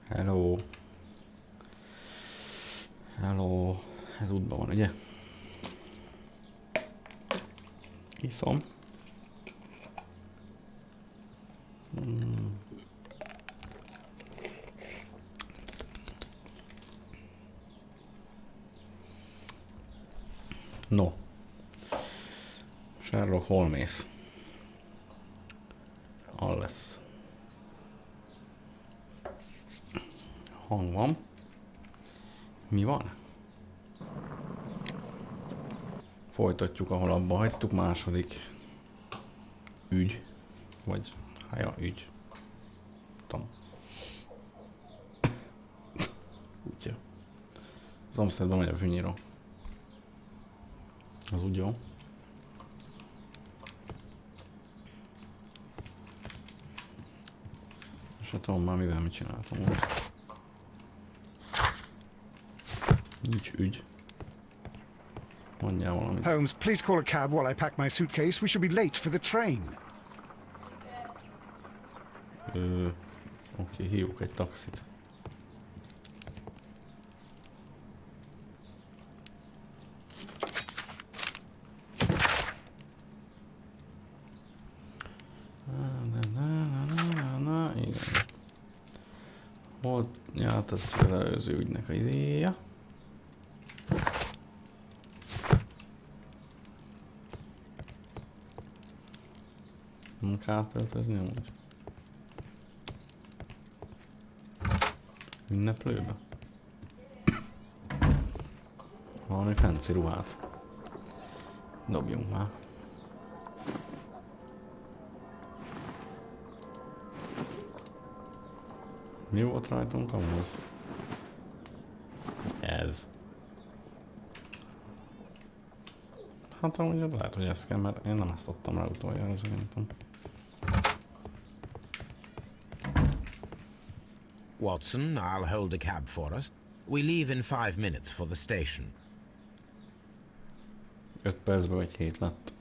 Hello. Hello. Ez útban van, ugye? Iszom. No. Sherlock Holmes. Al lesz. Hang van. Mi van? Folytatjuk, ahol abba hagytuk. Második ügy. Vagy hája ügy. Tudom. Úgyja. Az Amsterdamban megy a fűnyíró. Az úgy jó. Se tudom már mivel mit csináltam úgy. Nincs ügy. Mondjál valamit. Holmes, please call a cab while I pack my suitcase. We should be late for the train. Oké, hívjuk egy taxit. Igen. Volt, ja, hát ez csak az előző ügynek a izéja. Munkát öltözni amúgy. Ünneplőbe? Valami fancy ruhát. Dobjunk már. Mi volt rajtunk amúgy? Ez. Hát amúgy lehet, hogy ez kell, mert én nem ezt adtam rá utoljára, szerintem. Watson, I'll hold a cab for us. We leave in 5 minutes for the station. 5 percben vagy 7 lett.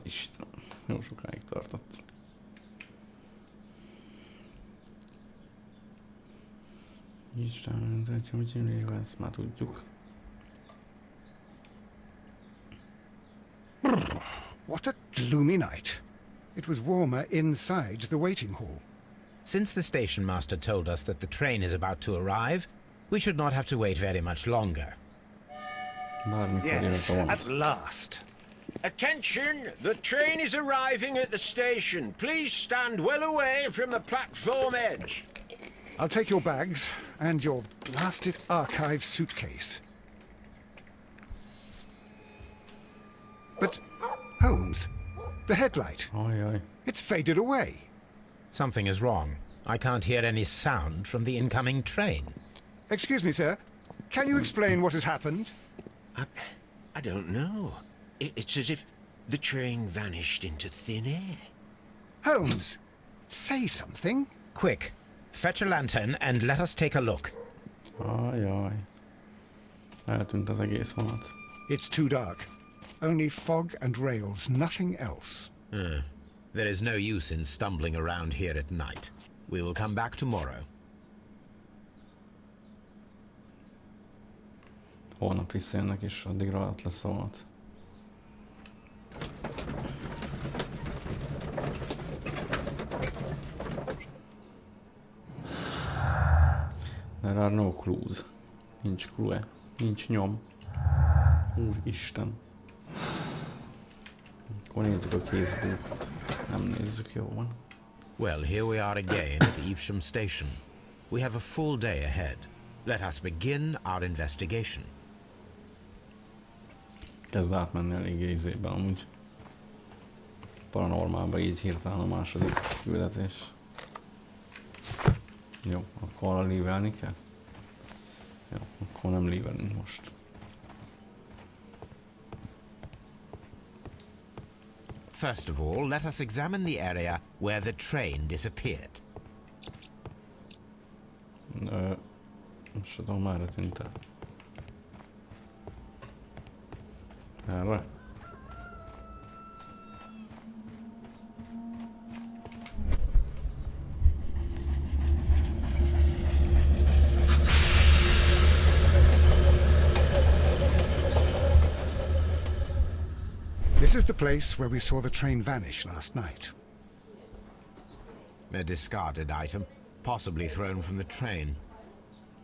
Istenem, jó sokáig tartott. Istenem, ezt már tudjuk. What a gloomy night. It was warmer inside the waiting hall. Since the station master told us that the train is about to arrive, we should not have to wait very much longer. Yes, at last. Attention! The train is arriving at the station. Please stand well away from the platform edge. I'll take your bags and your blasted archive suitcase. But, Holmes, the headlight. Ajaj. It's faded away. Something is wrong. I can't hear any sound from the incoming train. Excuse me, sir. Can you explain what has happened? I don't know. It's as if the train vanished into thin air. Holmes, say something. Quick, fetch a lantern and let us take a look. Ajaj. Eltűnt az egész vonat. It's too dark. Only fog and rails, nothing else. There is no use in stumbling around here at night. We will come back tomorrow. Holnap visszajönnek és addigra alatt lesz a vonat. There are no clues. Nincs clue. Nincs nyom. Úristen. Akkor nézzük a kézbúkot. Nem nézzük, jó van. Well, here we are again at Evesham Station. We have a full day ahead. Let us begin our investigation. Kezd átmenni eléggé izében amúgy. Paranormálba így hirtelen a második küldetés. Jó, akkor lívelni kell? Jó, akkor nem lívelünk most. First of all, let us examine the area where the train disappeared. Most tudom, merre tűnt el. Erre? This is the place where we saw the train vanish last night. A discarded item, possibly thrown from the train.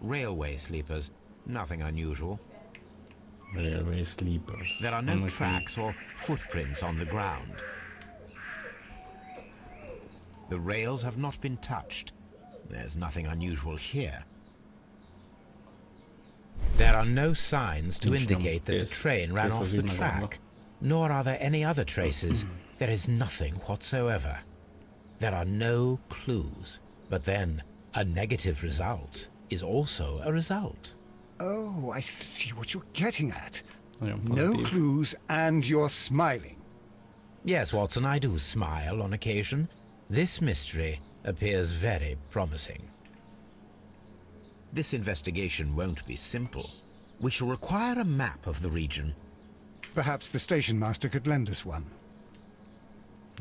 Railway sleepers, nothing unusual. Railway sleepers. There are no tracks or footprints on the ground. The rails have not been touched. There's nothing unusual here. There are no signs to indicate that the train ran off the track, nor are there any other traces. There is nothing whatsoever. There are no clues. But then, a negative result is also a result. Oh, I see what you're getting at. Nagyon No pozitív. clues, and you're smiling. Yes, Watson, I do smile on occasion. This mystery appears very promising. This investigation won't be simple. We shall require a map of the region. Perhaps the station master could lend us one.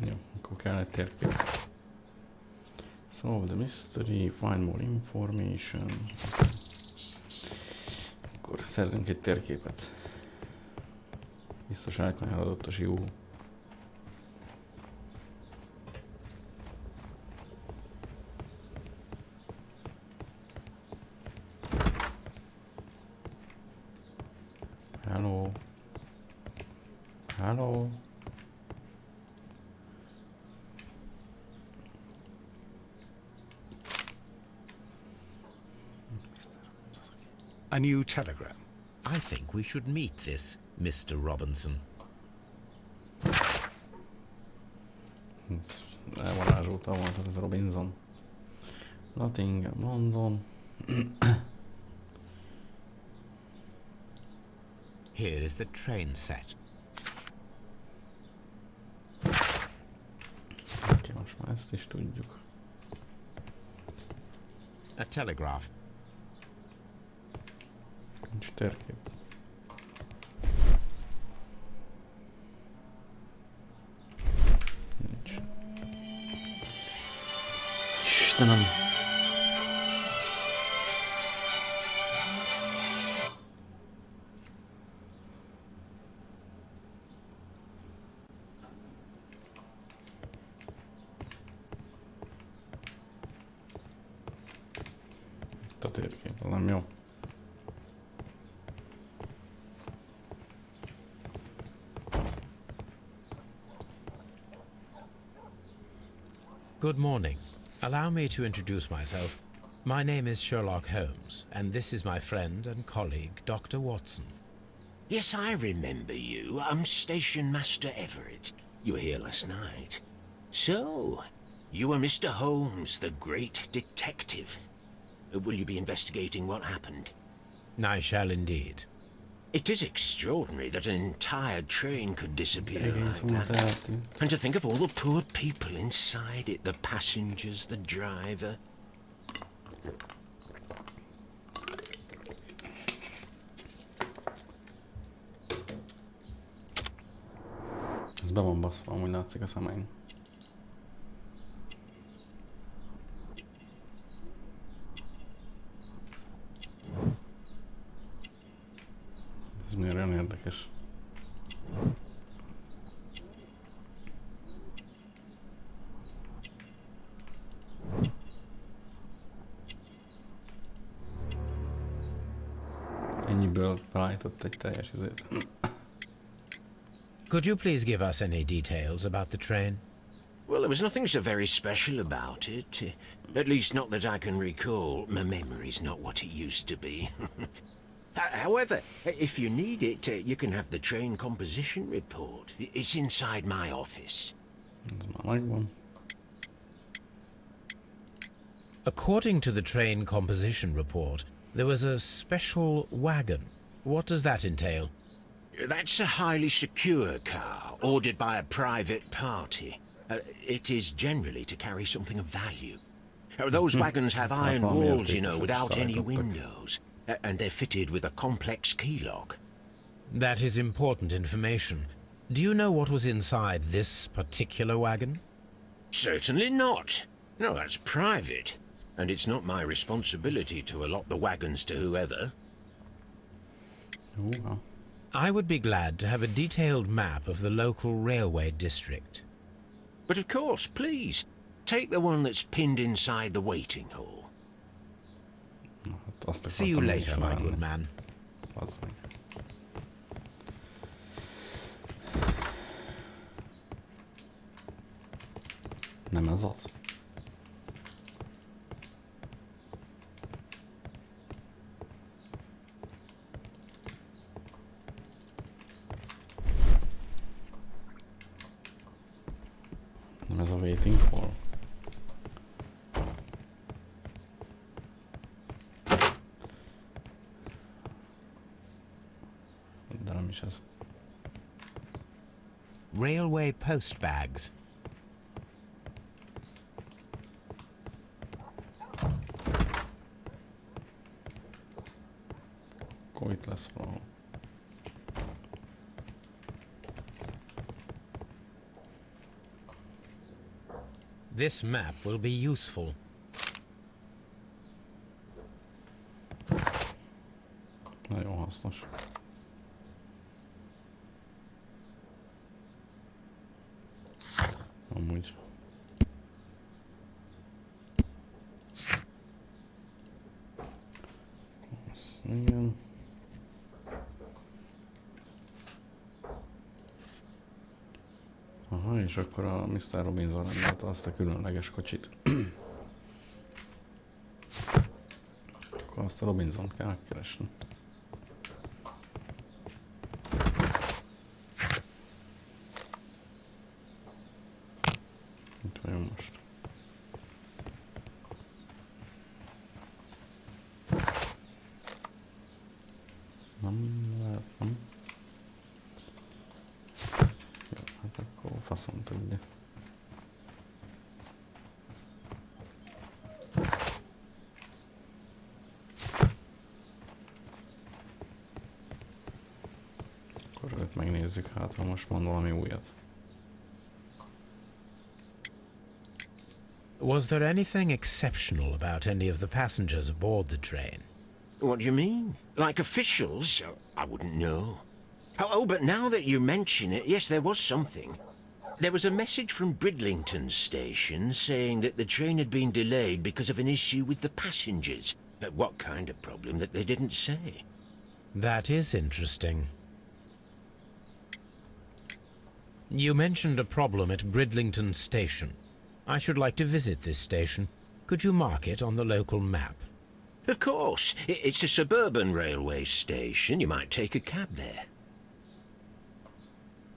Jó, akkor kell egy térkép. Solve the mystery, find more information. Akkor szerzünk egy térképet. Biztos elkanyarodott a sió. Hello. Hello. A new telegram. I think we should meet this Mr. Robinson. Elvarázsolta volt ez a Robinson. Nottingham, London. Here is the train set. Oké, most már ezt is tudjuk. A telegraph. Nincs térkép. Nincs. Istenem! Itt a térkép, az nem jó. Good morning. Allow me to introduce myself. My name is Sherlock Holmes, and this is my friend and colleague, Dr. Watson. Yes, I remember you. I'm Station Master Everett. You were here last night. So, you are Mr. Holmes, the great detective. Will you be investigating what happened? I shall indeed. It is extraordinary that an entire train could disappear Egész like út that. eltűnt. And to think of all the poor people inside it, the passengers, the driver. Ez be van baszva, amúgy látszik a szemein. Ez miért olyan érdekes? Ennyiből felállított egy teljes izét. Could you please give us any details about the train? Well, there was nothing so very special about it. At least not that I can recall. My memory's not what it used to be. However, if you need it, you can have the train composition report. It's inside my office. Ez már megvan. According to the train composition report, there was a special wagon. What does that entail? That's a highly secure car, ordered by a private party. It is generally to carry something of value. Those wagons have iron walls, you know, without any windows. And they're fitted with a complex key lock. That is important information. Do you know what was inside this particular wagon? Certainly not. No, that's private. And it's not my responsibility to allot the wagons to whoever. Jó, I would be glad to have a detailed map of the local railway district. But of course, please. Take the one that's pinned inside the waiting hall. See you later, my good man. Nem ez az. Nem ez a waiting hall. De nem is ez. Railway post bags. Akkor itt lesz valahol. This map will be useful. Nagyon hasznos. Amúgy. Igen. Aha, és akkor a Mr. Robinson rendelte azt a különleges kocsit. Akkor azt a Robinsont kell megkeresni. Itt vagyunk most. Nem lehet, nem. Jó, hát akkor faszom tudja. Akkor őt megnézzük, hát ha most mond valami újat. Was there anything exceptional about any of the passengers aboard the train? What do you mean? Like officials? I wouldn't know. Oh, but now that you mention it, yes, there was something. There was a message from Bridlington station saying that the train had been delayed because of an issue with the passengers. But what kind of problem that they didn't say? That is interesting. You mentioned a problem at Bridlington station. I should like to visit this station. Could you mark it on the local map? Of course. It's a suburban railway station. You might take a cab there.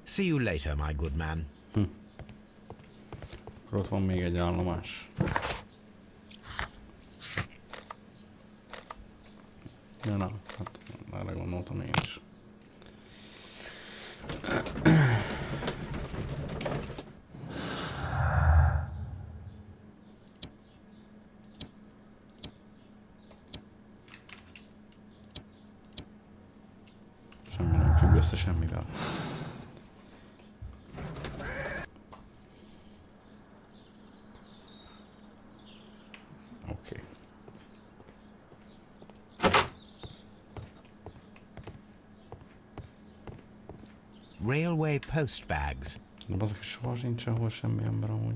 See you later, my good man. Akkor ott van még egy állomás. Ja, nem. Hát erre gondoltam én is. Semmi nem függ össze semmivel. Oké. Railway post bags. De azok soha sincs sehol semmi ember amúgy.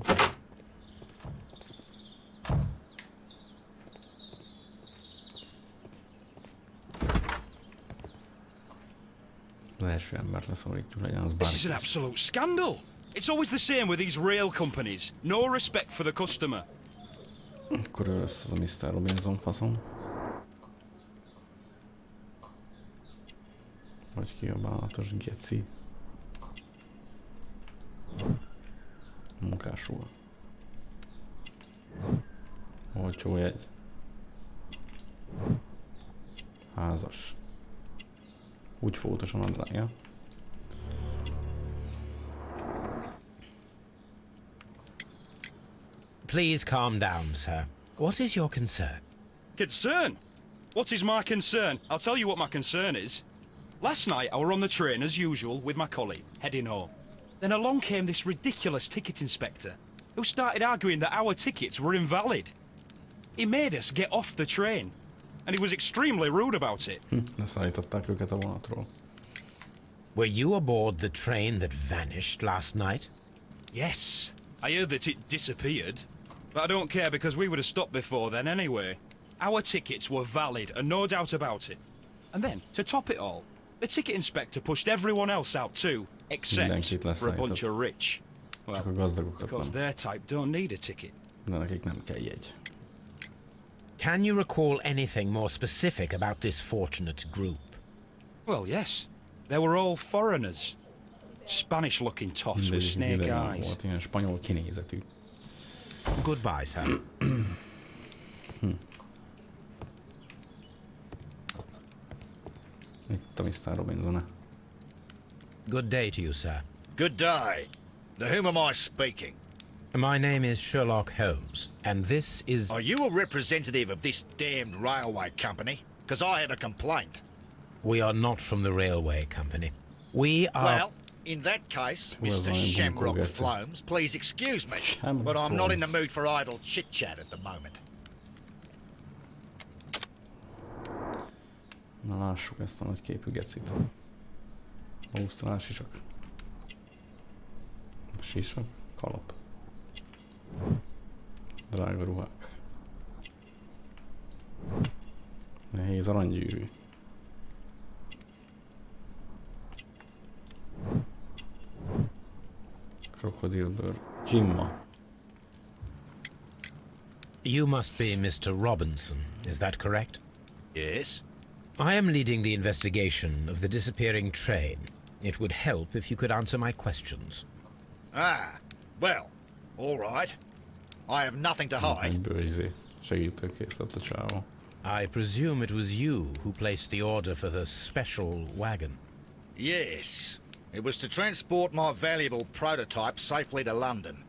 Az első embert leszorítjuk, legyen az This is an bárki. absolute scandal. It's always the same with these rail companies. No respect for the customer. Akkor ő lesz az a Mr. Robinson faszom. Vagy ki a bánatos geci. Munkásról. Olcsó jegy. Házas. Úgy fótosan a drága. Please calm down, sir. What is your concern? Concern? What is my concern? I'll tell you what my concern is. Last night I were on the train as usual with my colleague, heading home. Then along came this ridiculous ticket inspector, who started arguing that our tickets were invalid. He made us get off the train, and he was extremely rude about it. Leszállították őket a vonatról. Were you aboard the train that vanished last night? Yes, I heard that it disappeared. But I don't care because we would have stopped before then anyway. Our tickets were valid and no doubt about it. And then, to top it all, the ticket inspector pushed everyone else out too, except for a bunch of rich. Well, because their type don't need a ticket. De nekik nem kell jegy. Can you recall anything more specific about this fortunate group? Well, yes. They were all foreigners. Spanish-looking toffs with snake eyes. Volt ilyen spanyol kinézetű. Goodbye, sir. Itt a Mr. Robinson. Good day to you, sir. Good day. To whom am I speaking? My name is Sherlock Holmes, and this is... Are you a representative of this damned railway company? Because I have a complaint. We are not from the railway company. We are... Well, in that case, Mr. Shamrock Flomes, please excuse me, but I'm not in the mood for idle chit-chat at the moment. Na lássuk ezt a nagy képű gecit. Ausztrál sisak. Sisak? Kalap. Drága ruhák. Nehéz aranygyűrű. Krokodilbőr. Jimma. You must be Mr. Robinson, is that correct? Yes? I am leading the investigation of the disappearing train. It would help if you could answer my questions. Ah, well, all right. I have nothing to hide. Egyből segítőkész lett a csávó. I presume it was you who placed the order for the special wagon. Yes. It was to transport my valuable prototype safely to London.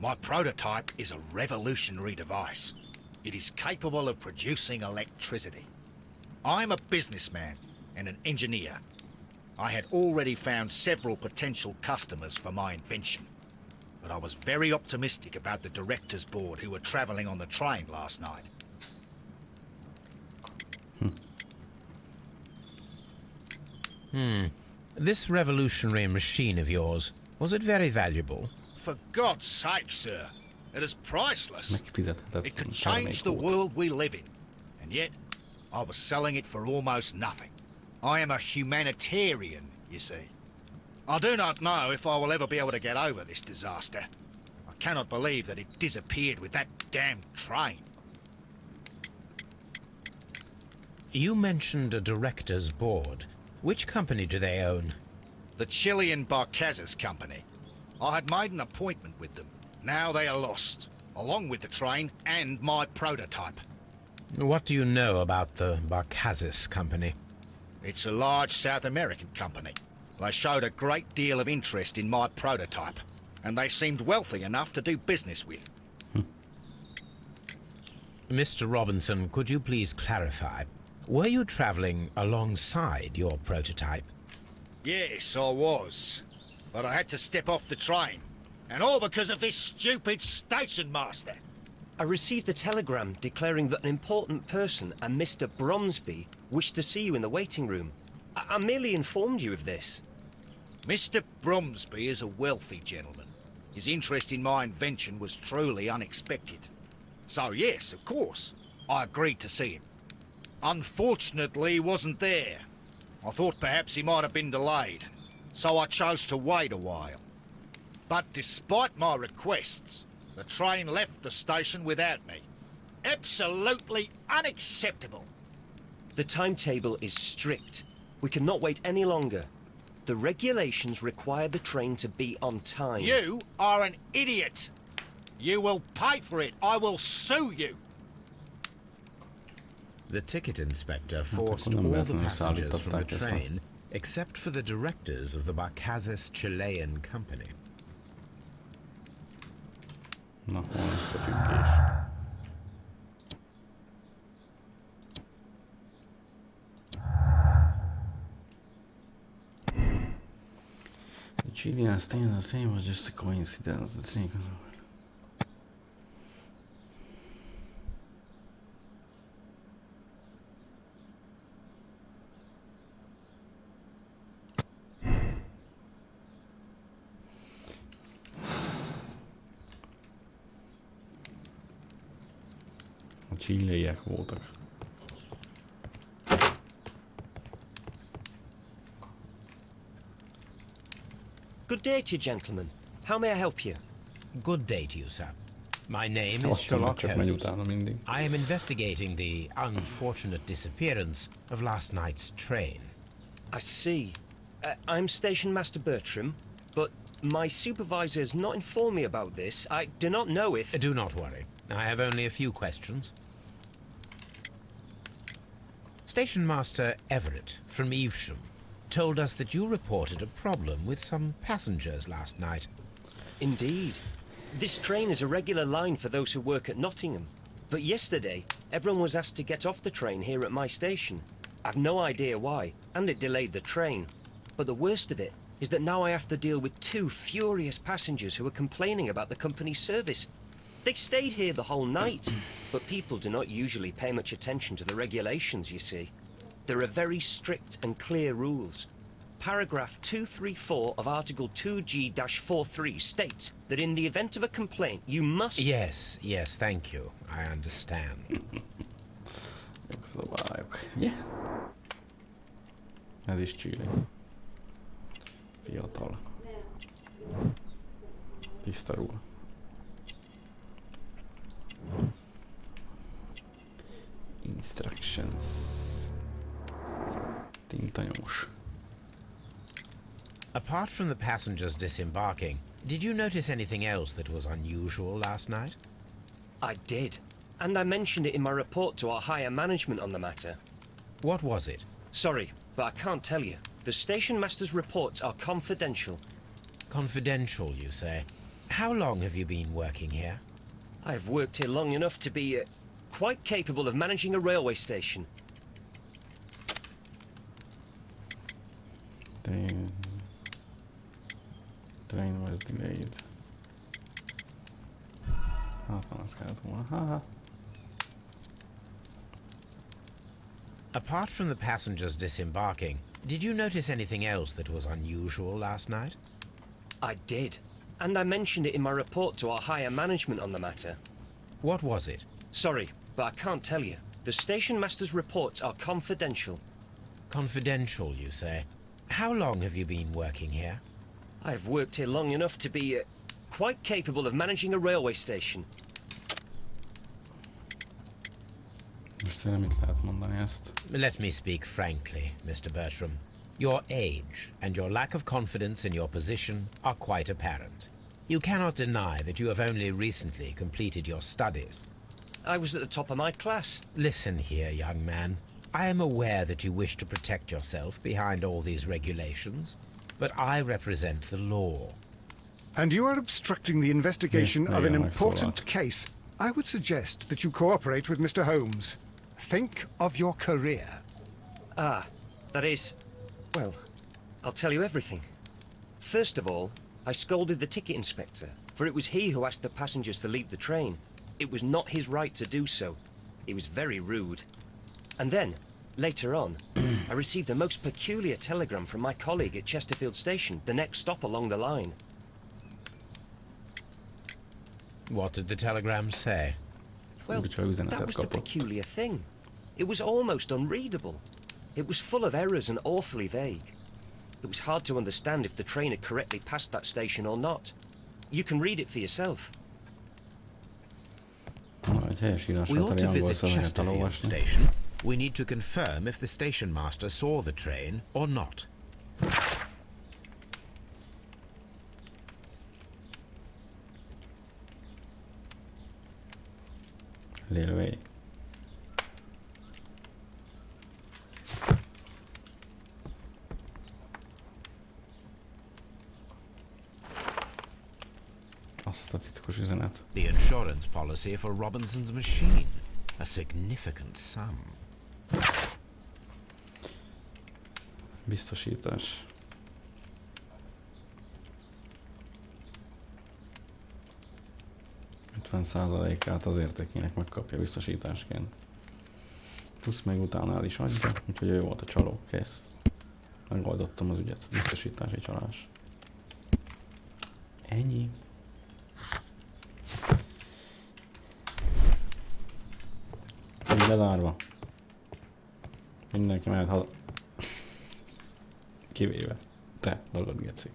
My prototype is a revolutionary device. It is capable of producing electricity. I'm a businessman and an engineer. I had already found several potential customers for my invention, but I was very optimistic about the directors' board who were travelling on the train last night. This revolutionary machine of yours, was it very valuable? For God's sake, sir, it is priceless. Megfizethetetlen It could termék change the volt. world we live in, and yet I was selling it for almost nothing. I am a humanitarian, you see. I do not know if I will ever be able to get over this disaster. I cannot believe that it disappeared with that damn train. You mentioned a director's board. Which company do they own? The Chilean Barcazas Company. I had made an appointment with them. Now they are lost, along with the train and my prototype. What do you know about the Barcazas Company? It's a large South American company. They showed a great deal of interest in my prototype, and they seemed wealthy enough to do business with. Mr. Robinson, could you please clarify? Were you traveling alongside your prototype? Yes, I was. But I had to step off the train. And all because of this stupid station master. I received a telegram declaring that an important person, a Mr. Bromsby, wished to see you in the waiting room. I merely informed you of this. Mr. Bromsby is a wealthy gentleman. His interest in my invention was truly unexpected. So yes, of course, I agreed to see him. Unfortunately, he wasn't there. I thought perhaps he might have been delayed, so I chose to wait a while. But despite my requests, the train left the station without me. Absolutely unacceptable. The timetable is strict. We cannot wait any longer. The regulations require the train to be on time. You are an idiot. You will pay for it. I will sue you. The ticket inspector forced akkor nem all the véletlenül passengers from the szállították ezt a- train except for the directors of the Barcazas Chilean Company. Na, hol összefüggés? The Chilean standard train was just a coincidence. The train... Chiliek voltak. Good day to you, gentlemen. How may I help you? Good day to you, sir. My name is Azt mondom, Sherlock csak megy Holmes. utána mindig. I am investigating the unfortunate disappearance of last night's train. I see. I'm Station Master Bertram, but my supervisor has not informed me about this. I do not know if... Do not worry. I have only a few questions. Station Master Everett from Evesham told us that you reported a problem with some passengers last night. Indeed. This train is a regular line for those who work at Nottingham. But yesterday, everyone was asked to get off the train here at my station. I've no idea why, and it delayed the train. But the worst of it is that now I have to deal with 2 furious passengers who are complaining about the company's service. They stayed here the whole night, but people do not usually pay much attention to the regulations, you see. There are very strict and clear rules. Paragraph 234 of Article 2G-43 states that in the event of a complaint, you must... Yes, thank you. I understand. Jogszabályok. Yeah. Ez is Chile. Fiatal. Tiszta ruha. Instructions. Tintanyomos. Apart from the passengers disembarking, did you notice anything else that was unusual last night? I did. And I mentioned it in my report to our higher management on the matter. What was it? Sorry, but I can't tell you. The station master's reports are confidential. Confidential, you say? How long have you been working here? I've worked here long enough to be quite capable of managing a railway station. Train was delayed. Azt kellett volna. Haha. Apart from the passengers disembarking, did you notice anything else that was unusual last night? I did. And I mentioned it in my report to our higher management on the matter. What was it? Sorry, but I can't tell you. The station master's reports are confidential. Confidential, you say? How long have you been working here? I've worked here long enough to be quite capable of managing a railway station. Szerintem mit lehet mondani ezt? Let me speak frankly, Mr. Bertram. Your age and your lack of confidence in your position are quite apparent. You cannot deny that you have only recently completed your studies. I was at the top of my class. Listen here, young man. I am aware that you wish to protect yourself behind all these regulations, but I represent the law. And you are obstructing the investigation Yeah, of an yeah, I saw important that. case. I would suggest that you cooperate with Mr. Holmes. Think of your career. Ah, that is... Well, I'll tell you everything. First of all, I scolded the ticket inspector, for it was he who asked the passengers to leave the train. It was not his right to do so. He was very rude. And then, later on, I received a most peculiar telegram from my colleague at Chesterfield Station, the next stop along the line. What did the telegram say? Well, Furcsa üzenetet that was the kapott. peculiar thing. It was almost unreadable. It was full of errors and awfully vague. It was hard to understand if the train had correctly passed that station or not. You can read it for yourself. Na, egy helyes We írását ought to angol visit szöveget Chesterfield elolvasni. Station. We need to confirm if the station master saw the train or not. Lélvény. Azt a titkos üzenet. The insurance policy for Robinson's machine. A significant sum. Biztosítás. %50%-át az értékének megkapja biztosításként. Plusz még utána el is adja, úgyhogy ő volt a csaló. Kész. Megoldottam az ügyet. Biztosítási csalás. Ennyi. bezárva. Mindenki mehet haza. Kivéve. Te dolgod, geci.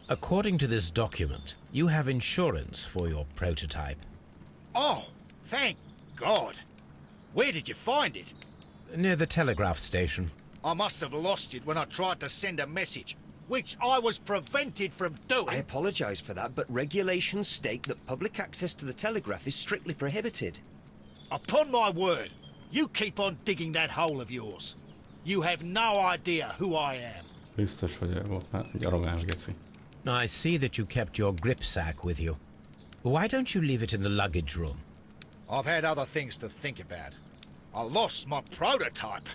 According to this document, you have insurance for your prototype. Oh, thank God. Where did you find it? Near the telegraph station. I must have lost it when I tried to send a message, which I was prevented from doing. I apologise for that, but regulations state that public access to the telegraph is strictly prohibited. Upon my word, you keep on digging that hole of yours. You have no idea who I am. Biztos, hogy volt már egy arrogáns geci. I see that you kept your grip sack with you. Why don't you leave it in the luggage room? I've had other things to think about. I lost my prototype.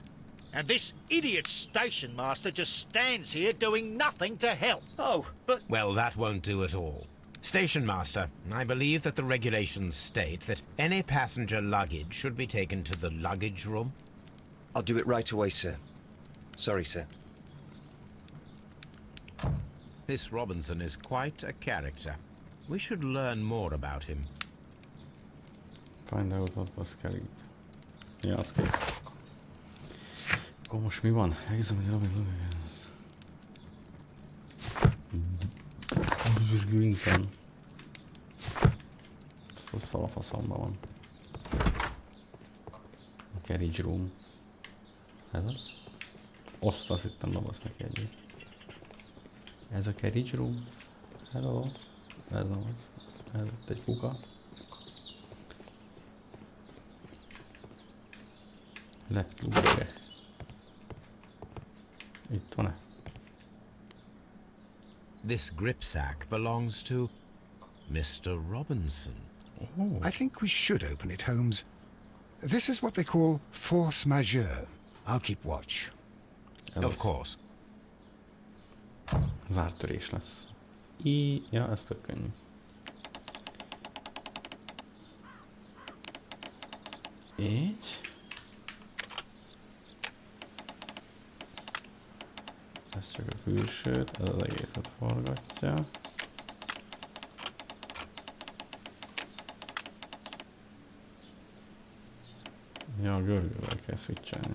And this idiot station master just stands here doing nothing to help. Oh, but... Well, that won't do at all. Station master, I believe that the regulations state that any passenger luggage should be taken to the luggage room. I'll do it right away, sir. Sorry, sir. This Robinson is quite a character. We should learn more about him. Find out what was carried. Ja, az kész. Akkor most mi van? Examine Robin Greenton. Ezt a szalafaszomban van. A carriage room. Ez az? Azt hittem dobasz neki egyet. Ez a carriage room. Hello. Ez nem az. Ez itt egy kuka. Left look. Itt van-e? This gripsack belongs to Mr. Robinson. Oh. I think we should open it, Holmes. This is what they call force majeure. I'll keep watch. Of course. Zárt törés lesz. Ja, ez tök könnyű. Így. Ez csak a külsőt, ez az egészet forgatja. Ja, a görgővel kell switchelni.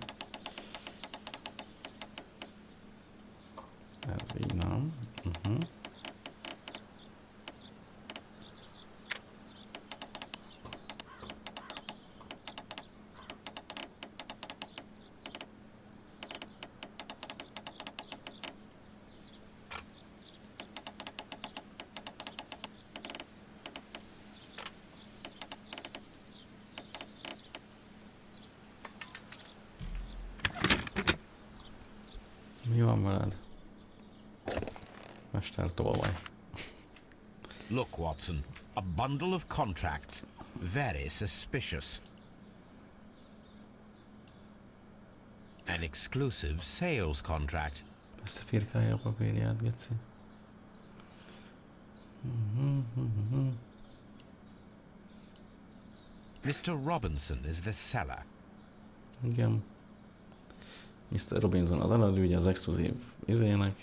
Ez így nem. Mi van veled? Mester tolvaj. Look, Watson, a bundle of contracts. Very suspicious. An exclusive sales contract. Összefirkálja a papírját, geci. Mr. Robinson is the seller. Igen. Mr. Robinson az eladója az exkluzív izének.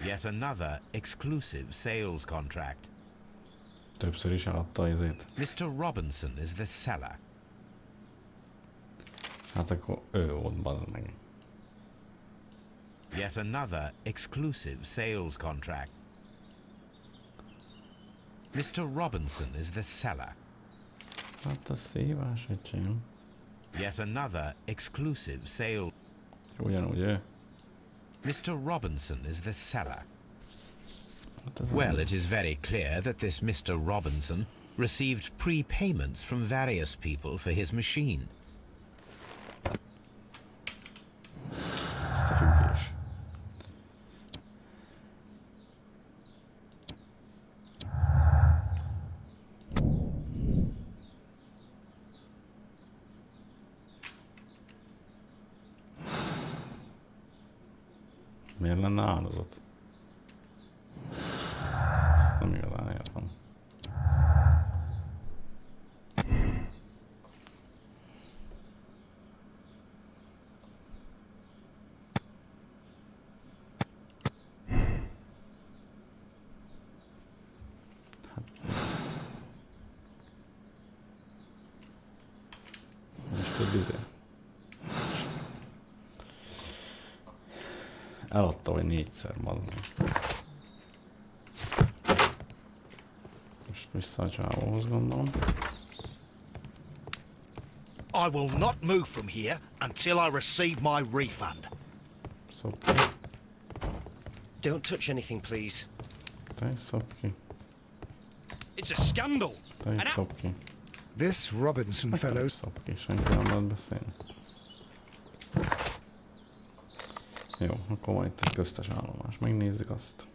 Yet another exclusive sales contract. Többször is eladta az izét. Mr. Robinson is the seller. Hát akkor ő volt, bazd meg. Yet another exclusive sales contract. Mr. Robinson is the seller. Hát a szívás, öcsém. Yet another exclusive sale. Ugyanúgy ő. Mr. Robinson is the seller. Hát ez Well, it is very clear that this Mr. Robinson received prepayments from various people for his machine. összefüggés. Miért lenne áldozat? Ezt nem igazán értem. több izé. Eladta, vagy 4-szer, madom. Most vissza a csávóhoz, gondolom. I will not move from here until I receive my refund. Szop ki. Don't touch anything, please. Te is szop ki. It's a scandal. Te is szop ki. This Robinson fellow. Szop ki, senki nem lehet beszélni. Jó, akkor van itt egy köztes állomás. Megnézzük azt.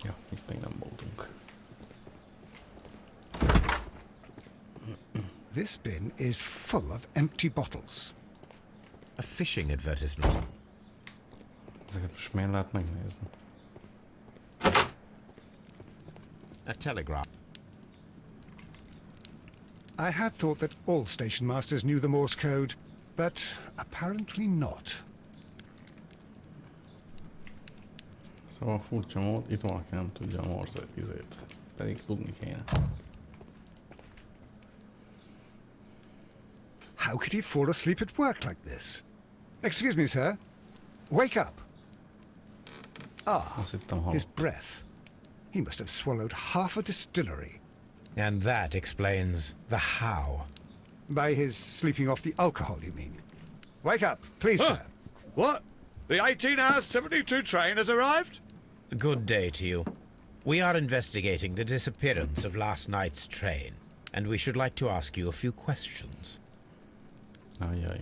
Ja, itt még nem voltunk. This bin is full of empty bottles. A fishing advertisement. Ezeket most miért lehet megnézni? A telegraph. I had thought that all station masters knew the Morse code, but apparently not. Szóval furcsa mód, itt valaki nem tudja a Morse izét. Pedig tudni kéne. How could he fall asleep at work like this? Excuse me, sir. Wake up. Ah, Azt hittem his halott. breath. He must have swallowed half a distillery. And that explains the how. By his sleeping off the alcohol, you mean? Wake up, please, sir. What? The 18-hour 72 train has arrived? Good day to you. We are investigating the disappearance of last night's train, and we should like to ask you a few questions. Ajaj.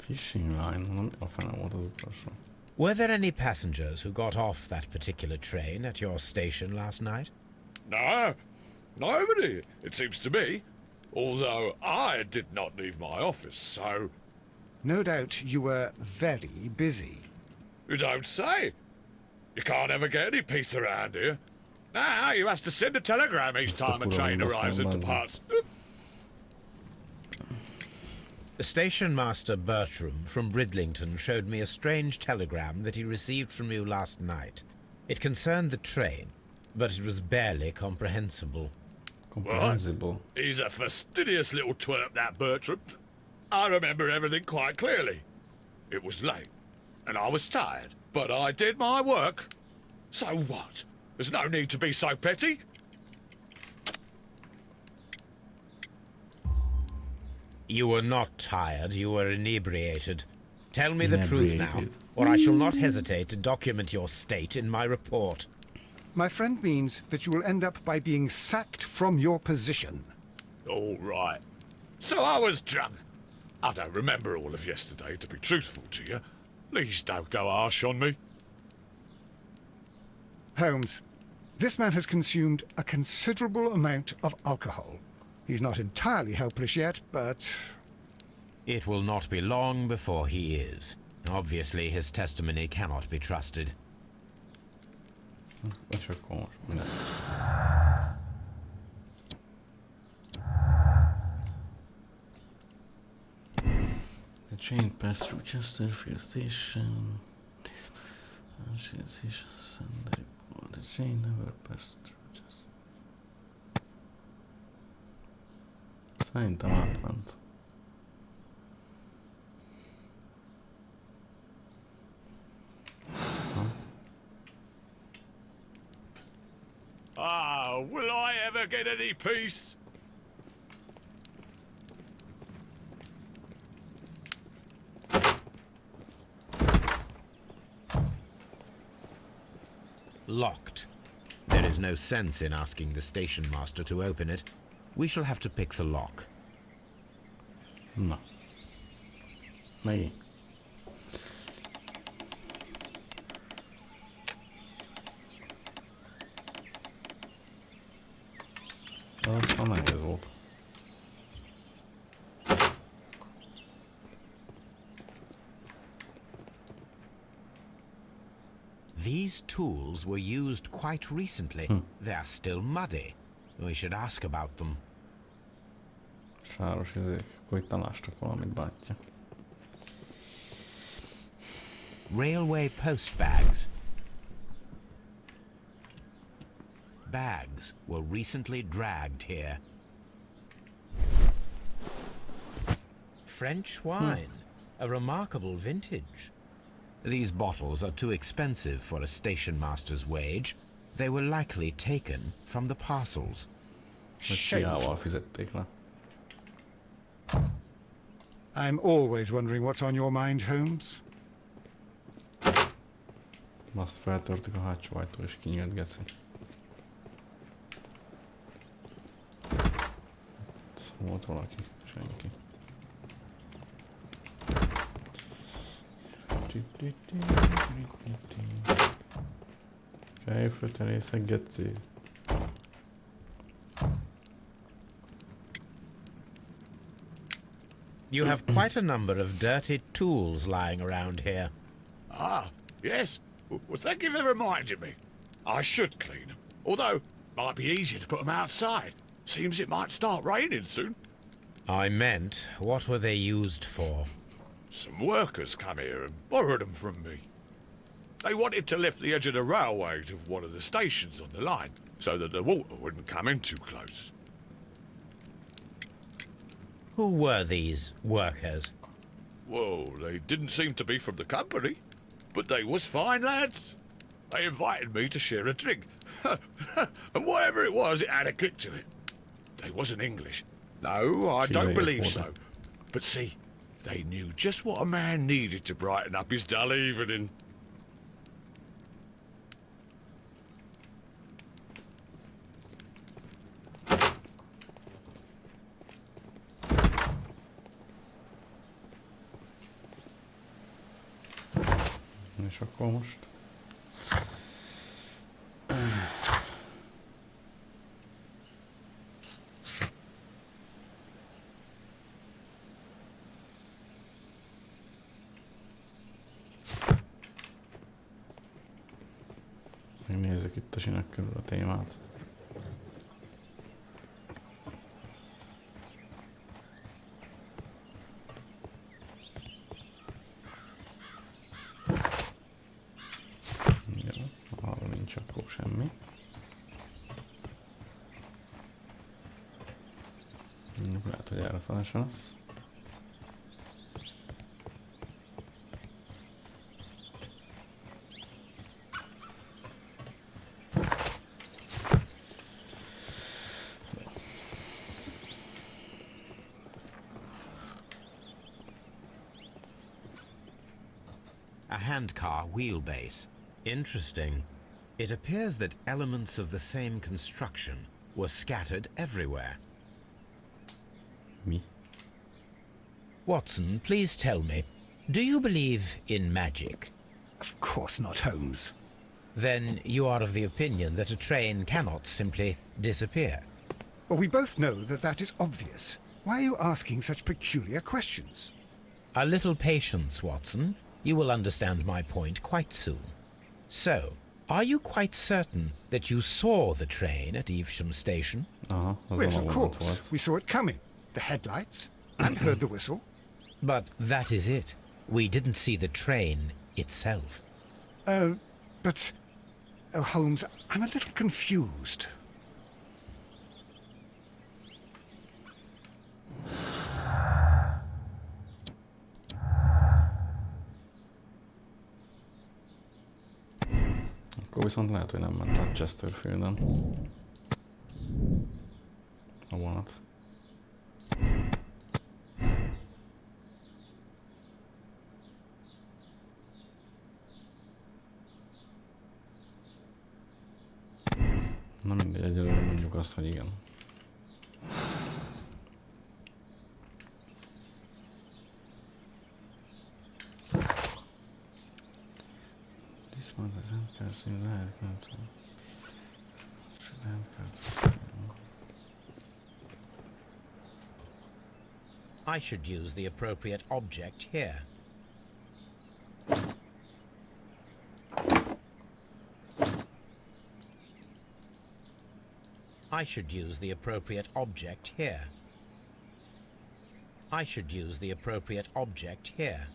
Fishing line, nem a fene volt az utolsó. Were there any passengers who got off that particular train at your station last night? No, nobody, it seems to me. Although I did not leave my office, so... No doubt you were very busy. You don't say. You can't ever get any peace around here. Now you have to send a telegram each time a train arrives and departs. Station Master Bertram from Bridlington showed me a strange telegram that he received from you last night. It concerned the train, but it was barely comprehensible. Comprehensible. He's a fastidious little twerp, that Bertram. I remember everything quite clearly. It was late, and I was tired, but I did my work. So what? There's no need to be so petty. You were not tired, you were inebriated. Tell me the truth now, or I shall not hesitate to document your state in my report. My friend means that you will end up by being sacked from your position. All right. So I was drunk. I don't remember all of yesterday, to be truthful to you. Please don't go harsh on me. Holmes, this man has consumed a considerable amount of alcohol. He's not entirely helpless yet, but... It will not be long before he is. Obviously, his testimony cannot be trusted. És akkor most mi lesz? The train passed through Chesterfield Station. Send the report. The train never passed through Chesterfield. Szerintem átment. Ah, will I ever get any peace? Locked. There is no sense in asking the station master to open it. We shall have to pick the lock. Na. Megint. Aztán nehéz volt. These tools were used quite recently. They are still muddy. We should ask about them. Sáros izék. Akkor itt találtak valamit, bátyja. Railway post bags. Bags were recently dragged here. French wine, a remarkable vintage. These bottles are too expensive for a station master's wage. They were likely taken from the parcels. Fiával fizették le. I'm always wondering what's on your mind, Holmes. Azt feltörtük a hátsó ajtó és kinyílt, geci. Itt volt valaki, senki. Fejfőterészek, geci. You have quite a number of dirty tools lying around here. Ah, yes. Well, thank you for reminding me. I should clean them. Although, might be easier to put them outside. Seems it might start raining soon. I meant, what were they used for? Some workers come here and borrowed them from me. They wanted to lift the edge of the railway to one of the stations on the line, so that the water wouldn't come in too close. Who were these workers? Well, they didn't seem to be from the company, but they was fine lads. They invited me to share a drink. And whatever it was, it had a kick to it. They wasn't English. No, I don't believe so. But see, they knew just what a man needed to brighten up his dull evening. És akkor most... Megnézzük itt a sinek körül a témát. Jó, arra nincs akkor semmi. Lehet, hogy erre felesen lesz. A handcar wheelbase. Interesting. It appears that elements of the same construction were scattered everywhere. Mi? Watson, please tell me, do you believe in magic? Of course not, Holmes. Then you are of the opinion that a train cannot simply disappear. Well, we both know that that is obvious. Why are you asking such peculiar questions? A little patience, Watson. You will understand my point quite soon. So, are you quite certain that you saw the train at Evesham Station? Yes, of course. We saw it coming. The headlights, and heard the whistle. But that is it. We didn't see the train itself. But... Oh, Holmes, I'm a little confused. Akkor viszont lehet, hogy nem ment át Chesterfielden a vonat. Na mindegy, egyelőre mondjuk azt, hogy igen. This one is handcards in the head. I should use the appropriate object here. I should use the appropriate object here. I should use the appropriate object here.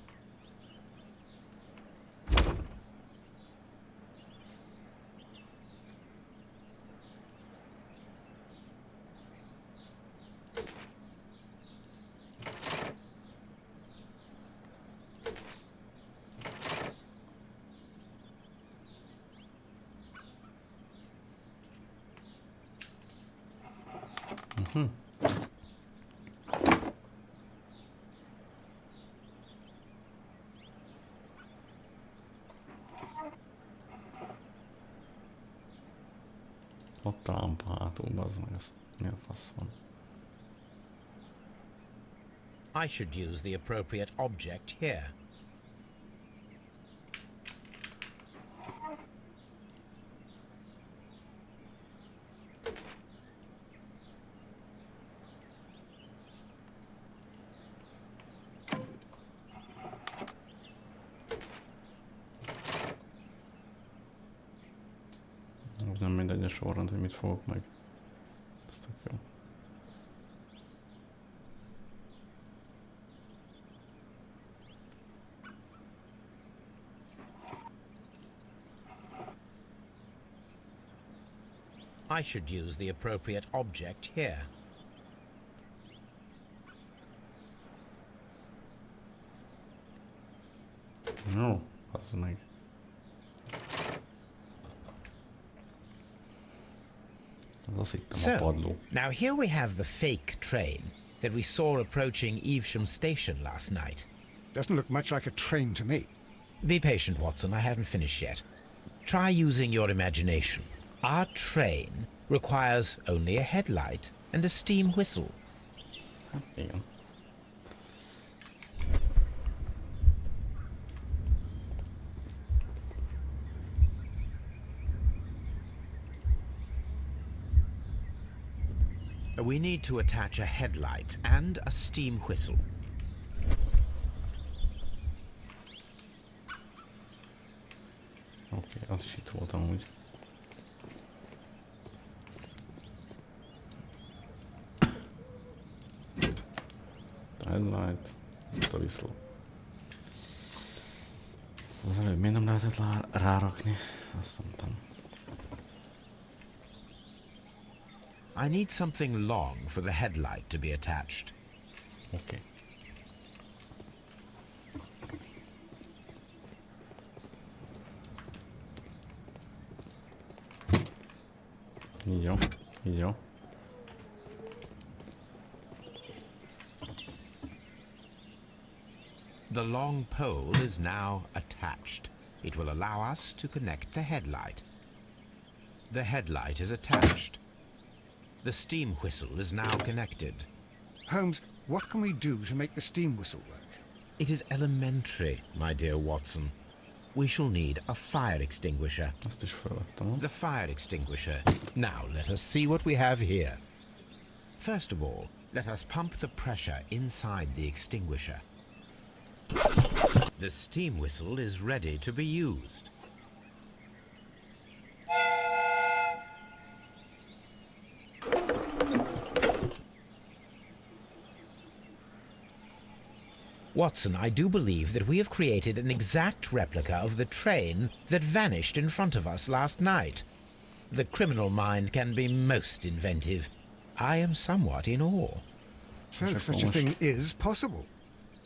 Ott a lámpa hátul, bazd meg, azt mi a fasz van? I should use the appropriate object here. Nem mindegy a sorrend, hogy mit fogok meg. Ez tök jó. I should use the appropriate object here. Jó, bazd meg. So, now here we have the fake train that we saw approaching Evesham station last night. Doesn't look much like a train to me. Be patient, Watson, I haven't finished yet. Try using your imagination. Our train requires only a headlight and a steam whistle. Igen. We need to attach a headlight and a steam whistle. Oké, az is itt volt amúgy. A headlight, itt a whistle. Az előbb még nem lehetett rárakni, azt mondtam. I need something long for the headlight to be attached. Okay. Jó, jó. The long pole is now attached. It will allow us to connect the headlight. The headlight is attached. The steam whistle is now connected. Holmes, what can we do to make the steam whistle work? It is elementary, my dear Watson. We shall need a fire extinguisher. Azt is felvettem. The fire extinguisher. Now let us see what we have here. First of all, let us pump the pressure inside the extinguisher. The steam whistle is ready to be used. Watson, I do believe that we have created an exact replica of the train that vanished in front of us last night. The criminal mind can be most inventive. I am somewhat in awe. So such a thing is possible.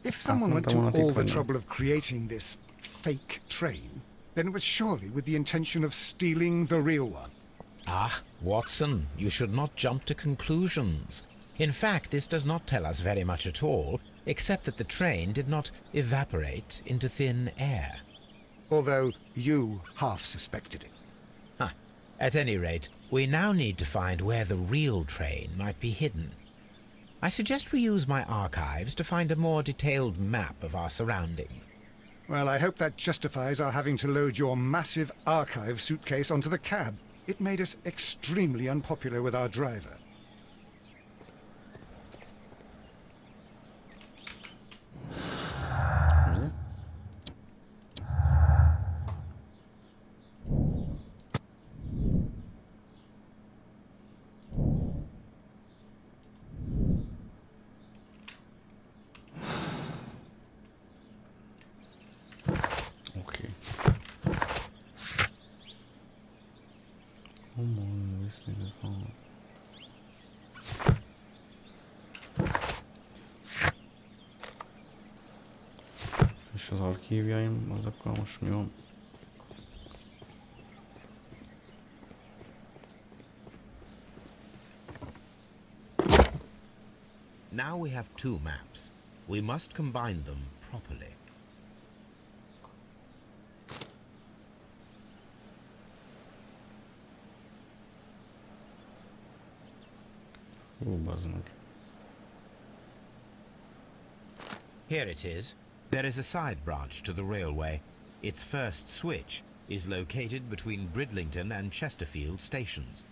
If someone went to all the trouble of creating this fake train, then it was surely with the intention of stealing the real one. Ah, Watson, you should not jump to conclusions. In fact, this does not tell us very much at all, except that the train did not evaporate into thin air. Although you half suspected it. At any rate, we now need to find where the real train might be hidden. I suggest we use my archives to find a more detailed map of our surroundings. Well, I hope that justifies our having to load your massive archive suitcase onto the cab. It made us extremely unpopular with our driver. És az archívjaim, azokkal most mi van? Now we have two maps. We must combine them properly. Bazd meg. Here it is. There is a side branch to the railway. Its first switch is located between Bridlington and Chesterfield stations.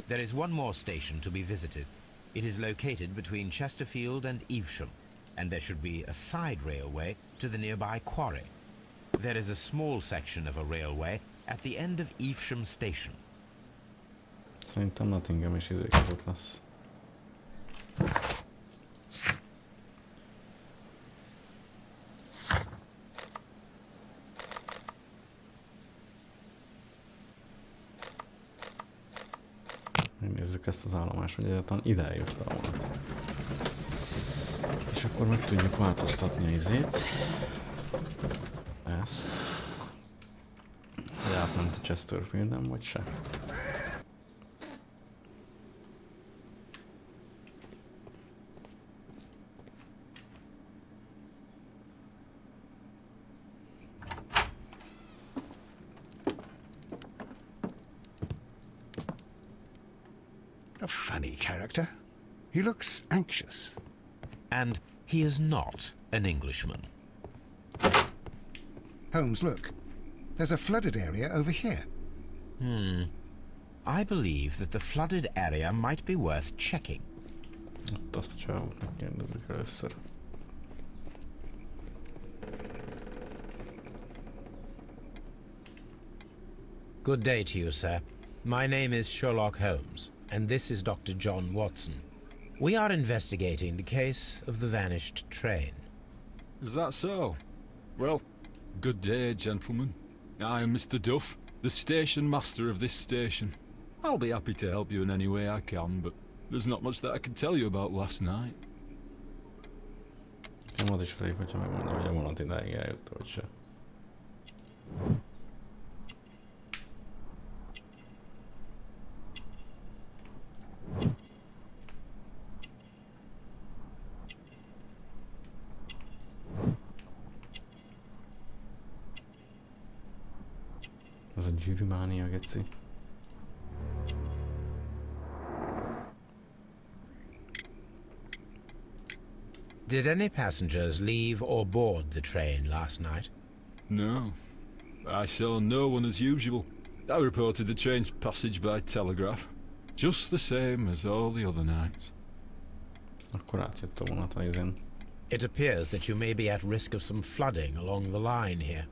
There is one more station to be visited. It is located between Chesterfield and Evesham, and there should be a side railway to the nearby quarry. There is a small section of a railway at the end of Evesham station. Szerintem Nottingham is között lesz. Megnézzük ezt az állomást, hogy egyáltalán ide eljött a vonat. És akkor meg tudjuk változtatni a izét. Ezt. Hogy átment a Chesterfielden, vagy se. A funny character. He looks anxious. And he is not an Englishman. Holmes, look. There's a flooded area over here. I believe that the flooded area might be worth checking. Ott azt a csávot megkérdezzük először. Good day to you, sir. My name is Sherlock Holmes, and this is Dr. John Watson. We are investigating the case of the vanished train. Is that so? Well, good day, gentlemen. I am Mr. Duff, the station master of this station. I'll be happy to help you in any way I can, but there's not much that I can tell you about last night. Nem az is elég, hogyha megmondja, hogy a vonat idáig eljött, vagy se. Az a gyűrűmánia, geci. Did any passengers leave or board the train last night? No. I saw no one as usual. I reported the train's passage by telegraph. Just the same as all the other nights. Akkor átjött a vonat a izén. It appears that you may be at risk of some flooding along the line here.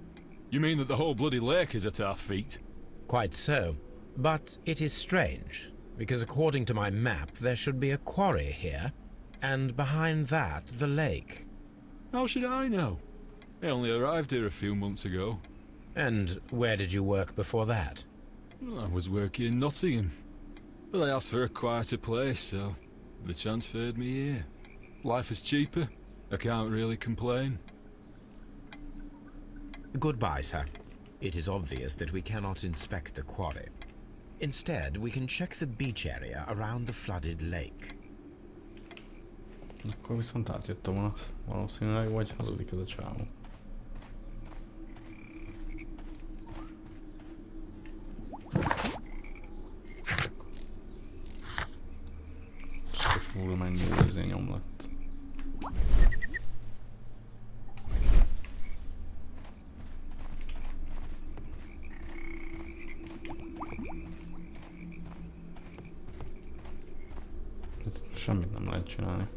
You mean that the whole bloody lake is at our feet? Quite so. But it is strange, because according to my map there should be a quarry here, and behind that the lake. How should I know? I only arrived here a few months ago. And where did you work before that? I was working in Nottingham, but I asked for a quieter place, so they transferred me here. Life is cheaper. I can't really complain. Goodbye, sir. It is obvious that we cannot inspect the quarry. Instead, we can check the beach area around the flooded lake. Akkor viszont átjött a vonat. Valószínűleg, vagy hazudik ez a csávó. Full mennyi izé nyom lett. Semmit nem lehet csinálni.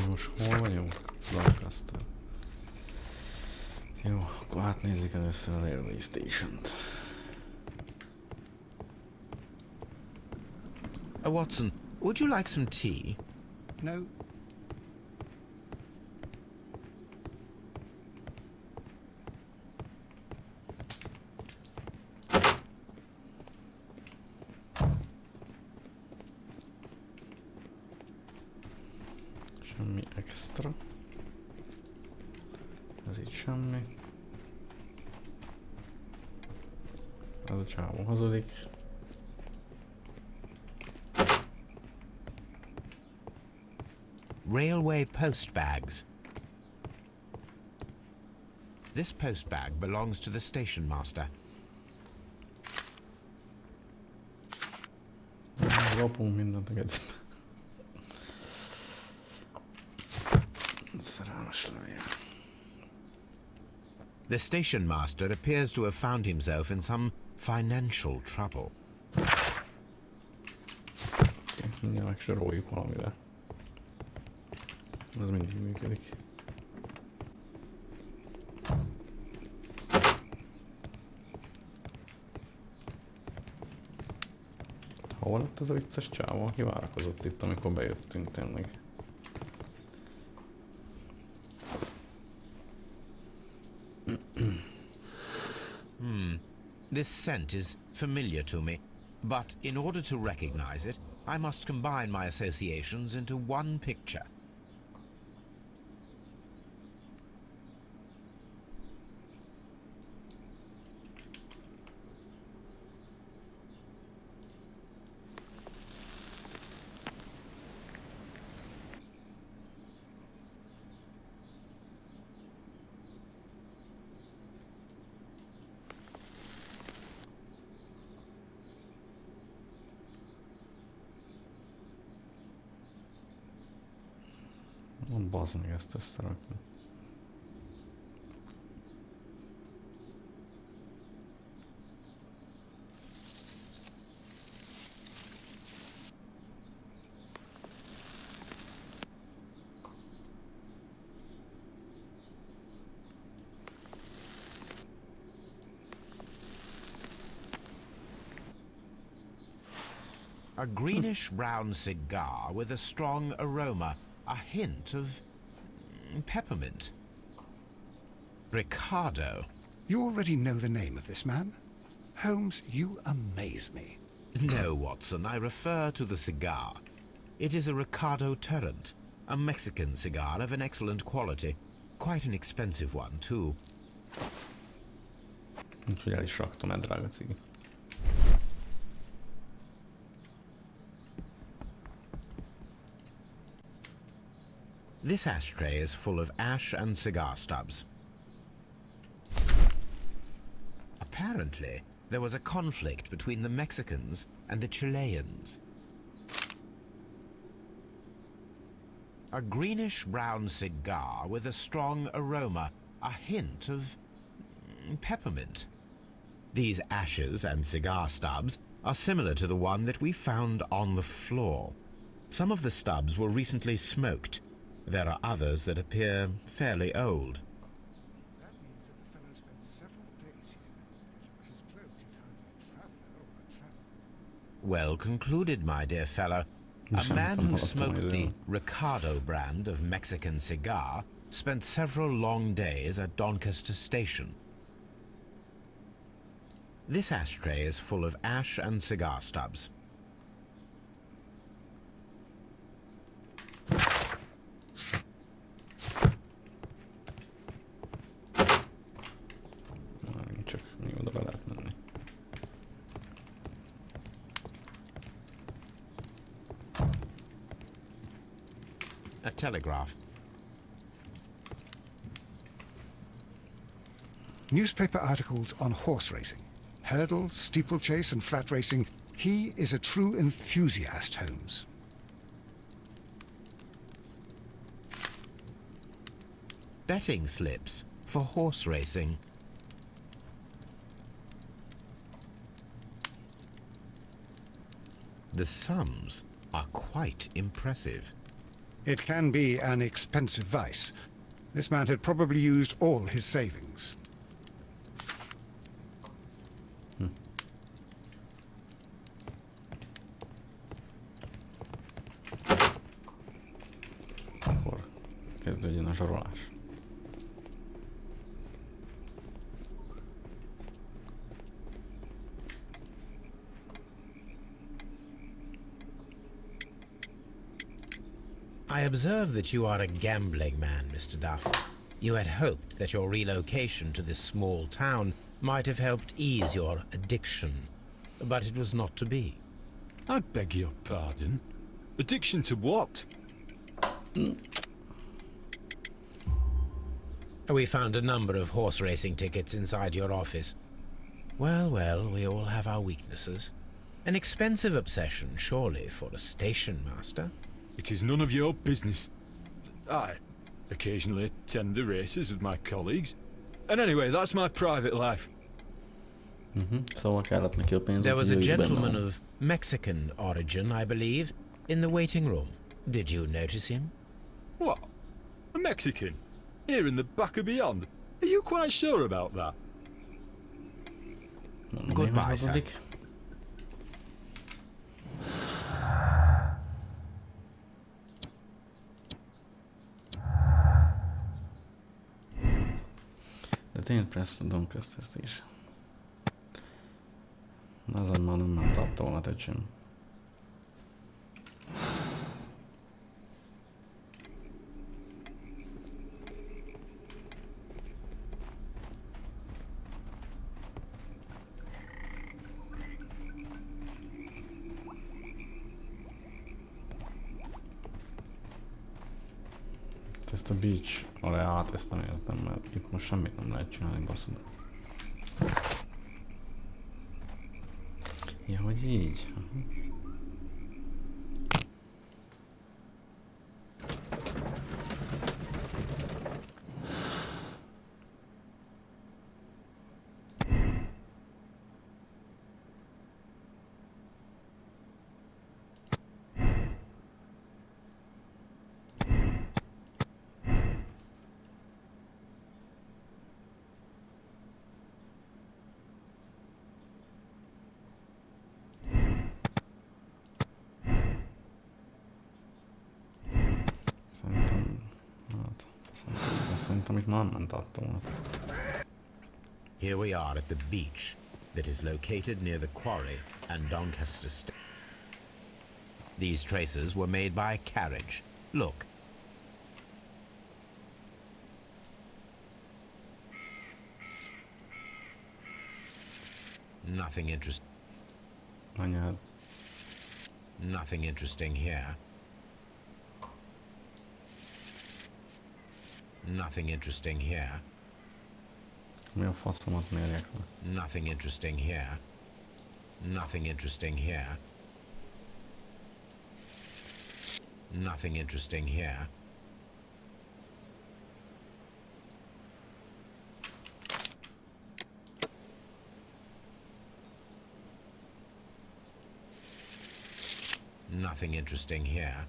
Most Akkor hát nézzük először a Railway Station-t. Watson, would you like some tea? No. Semmi extra. Ez itt semmi. Az a csávó hazudik. Railway post bags. This post bag belongs to the station master. Lopunk mindent a gecbe. Szerelmes levél. The station master appears to have found himself in some financial trouble. Mindjárt megsoroljuk valamivel. Ez mindig működik. Hol lett ez a vicces csávó, aki várakozott itt, amikor bejöttünk tényleg? This scent is familiar to me, but in order to recognize it, I must combine my associations into one picture. Bazd meg ezt összerakni. A greenish-brown cigar with a strong aroma, a hint of peppermint. Ricardo. You already know the name of this man? Holmes, you amaze me. No, Watson, I refer to the cigar. It is a Ricardo Turrent, a Mexican cigar of an excellent quality. Quite an expensive one, too. Úgyhogy el is raktam, egy drága cigi. This ashtray is full of ash and cigar stubs. Apparently, there was a conflict between the Mexicans and the Chileans. A greenish-brown cigar with a strong aroma, a hint of peppermint. These ashes and cigar stubs are similar to the one that we found on the floor. Some of the stubs were recently smoked. There are others that appear fairly old. That means that the fellow spent several days here. His clothes, he's hardly a traveller or a traveller. Well concluded, my dear fellow. A man who smoked the Ricardo brand of Mexican cigar spent several long days at Doncaster Station. This ashtray is full of ash and cigar stubs. Csak még oda be lehet menni. A telegraph. Newspaper articles on horse racing. Hurdle, steeplechase and flat racing. He is a true enthusiast, Holmes. Betting slips for horse racing. The sums are quite impressive. It can be an expensive vice. This man had probably used all his savings. kezdődjön a zsarolás. I observe that you are a gambling man, Mr. Duff. You had hoped that your relocation to this small town might have helped ease your addiction, but it was not to be. I beg your pardon? Addiction to what? We found a number of horse racing tickets inside your office. Well, well, we all have our weaknesses. An expensive obsession, surely, for a station master. It is none of your business. I occasionally attend the races with my colleagues. And anyway, that's my private life. Szóval kellett neki a pénz. There was a gentleman of Mexican origin, I believe, in the waiting room. Did you notice him? What? A Mexican? Here in the back of beyond? Are you quite sure about that? Goodbye, sir. De tényleg pressz tudom ezt is. Ezen már nem ment adta volna töcsém. Ezt a beach areát, ezt nem értem, mert itt most semmit nem lehet csinálni, baszod. Ja, hogy így. Here we are at the beach that is located near the quarry and Doncaster Station. These traces were made by a carriage. Look. Nothing interesting. Nothing interesting here. Nothing interesting here. Mi a faszomat mérjek le? Nothing interesting here. Nothing interesting here. Nothing interesting here. Nothing interesting here.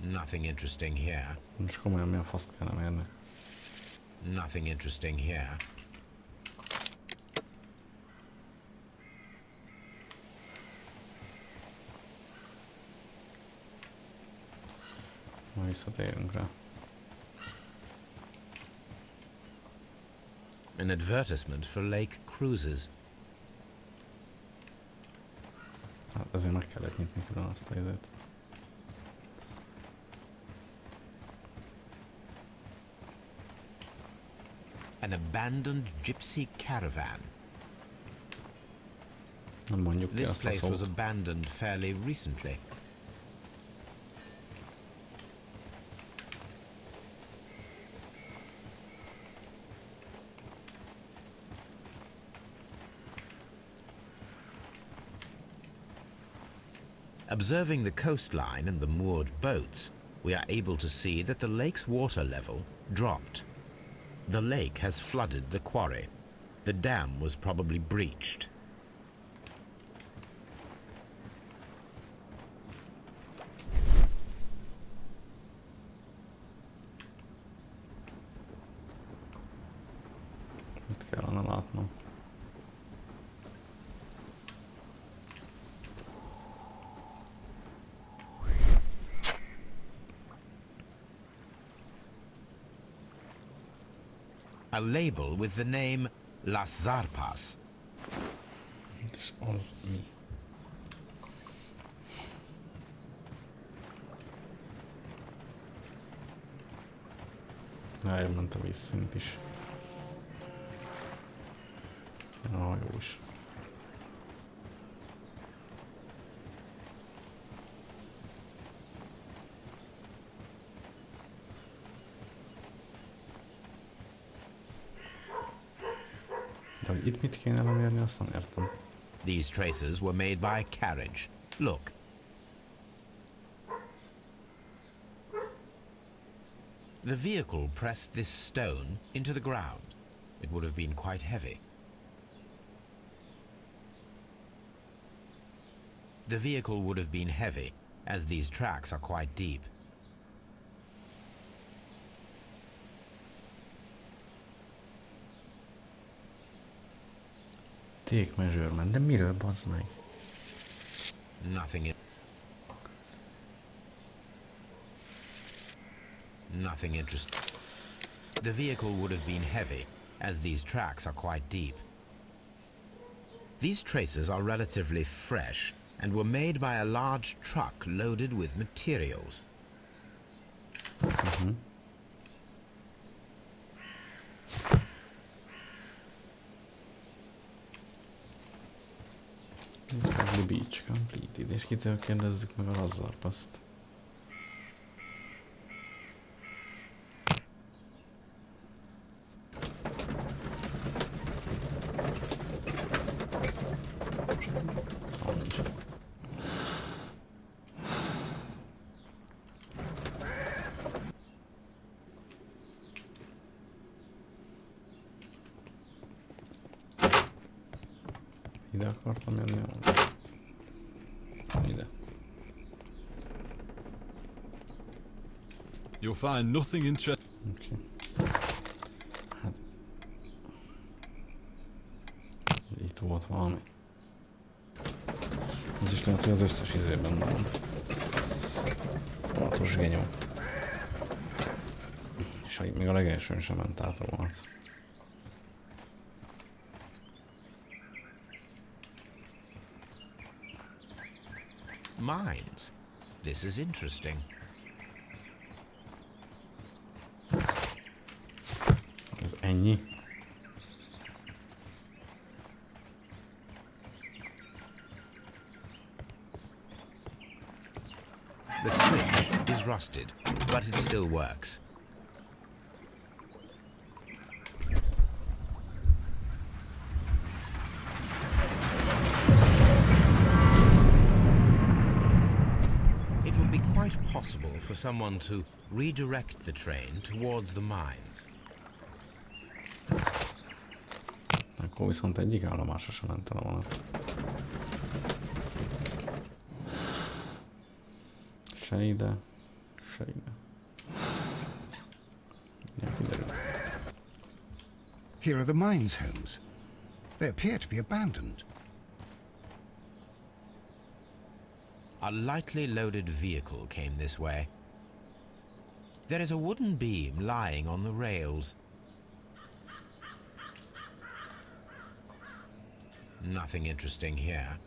Nothing interesting here. Most komolyan mi a faszt kell mérni? Nothing interesting here. Ma visszatérünk rá. An advertisement for lake cruises. Hát ezért meg kellett nyitni külön azt a időt. An abandoned gypsy caravan. Nem mondjuk ki This azt a place was szót. abandoned fairly recently. Observing the coastline and the moored boats, we are able to see that the lake's water level dropped. The lake has flooded the quarry. The dam was probably breached. Mit kellene látnom? a label with the name Las Zarpas. És az mi? Elment a vízszint is. A hajó is. De hogy itt mit kéne lemérni, azt nem értem. These traces were made by carriage. Look. The vehicle pressed this stone into the ground. It would have been quite heavy. The vehicle would have been heavy, as these tracks are quite deep. Take measurement, de miről bazd meg? Nothing interesting. The vehicle would have been heavy, as these tracks are quite deep. These traces are relatively fresh and were made by a large truck loaded with materials. The beach completed. És kitől kérdezzük meg a Lazzarpaszt. Ide akartam jönni, ide. You'll find nothing interesting. Oké. Hát... Itt volt valami. Ez is lehet, hogy az összes izében van. Olatos genyó. És még a legelsőn sem ment át a vonat. Mines. This is interesting. Ez ennyi? The switch is rusted, but it still works. Possible for someone to redirect the train towards the mines. Akkor viszont egyik állomásra sem ment el a vonat. Se ide, se ide. Ja, kiderül. Here are the mines, Holmes. They appear to be abandoned. A lightly loaded vehicle came this way. There is a wooden beam lying on the rails. Nothing interesting here.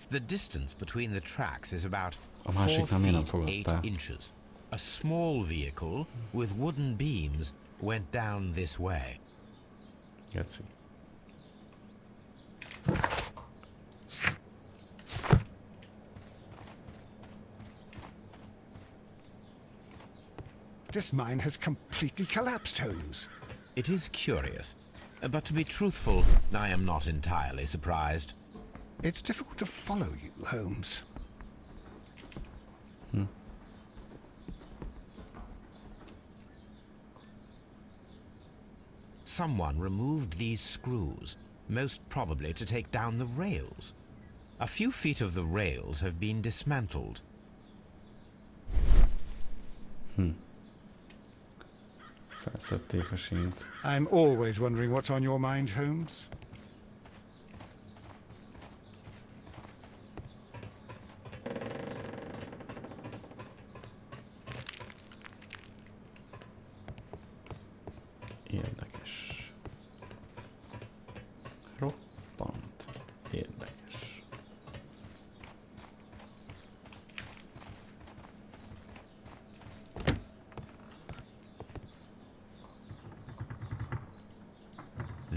The distance between the tracks is about 4 feet 8 inches. A small vehicle with wooden beams went down this way. Let's see. This mine has completely collapsed, Holmes. It is curious, but to be truthful, I am not entirely surprised. It's difficult to follow you, Holmes. Someone removed these screws, most probably to take down the rails. A few feet of the rails have been dismantled. Felszedték a sínt. I'm always wondering what's on your mind, Holmes.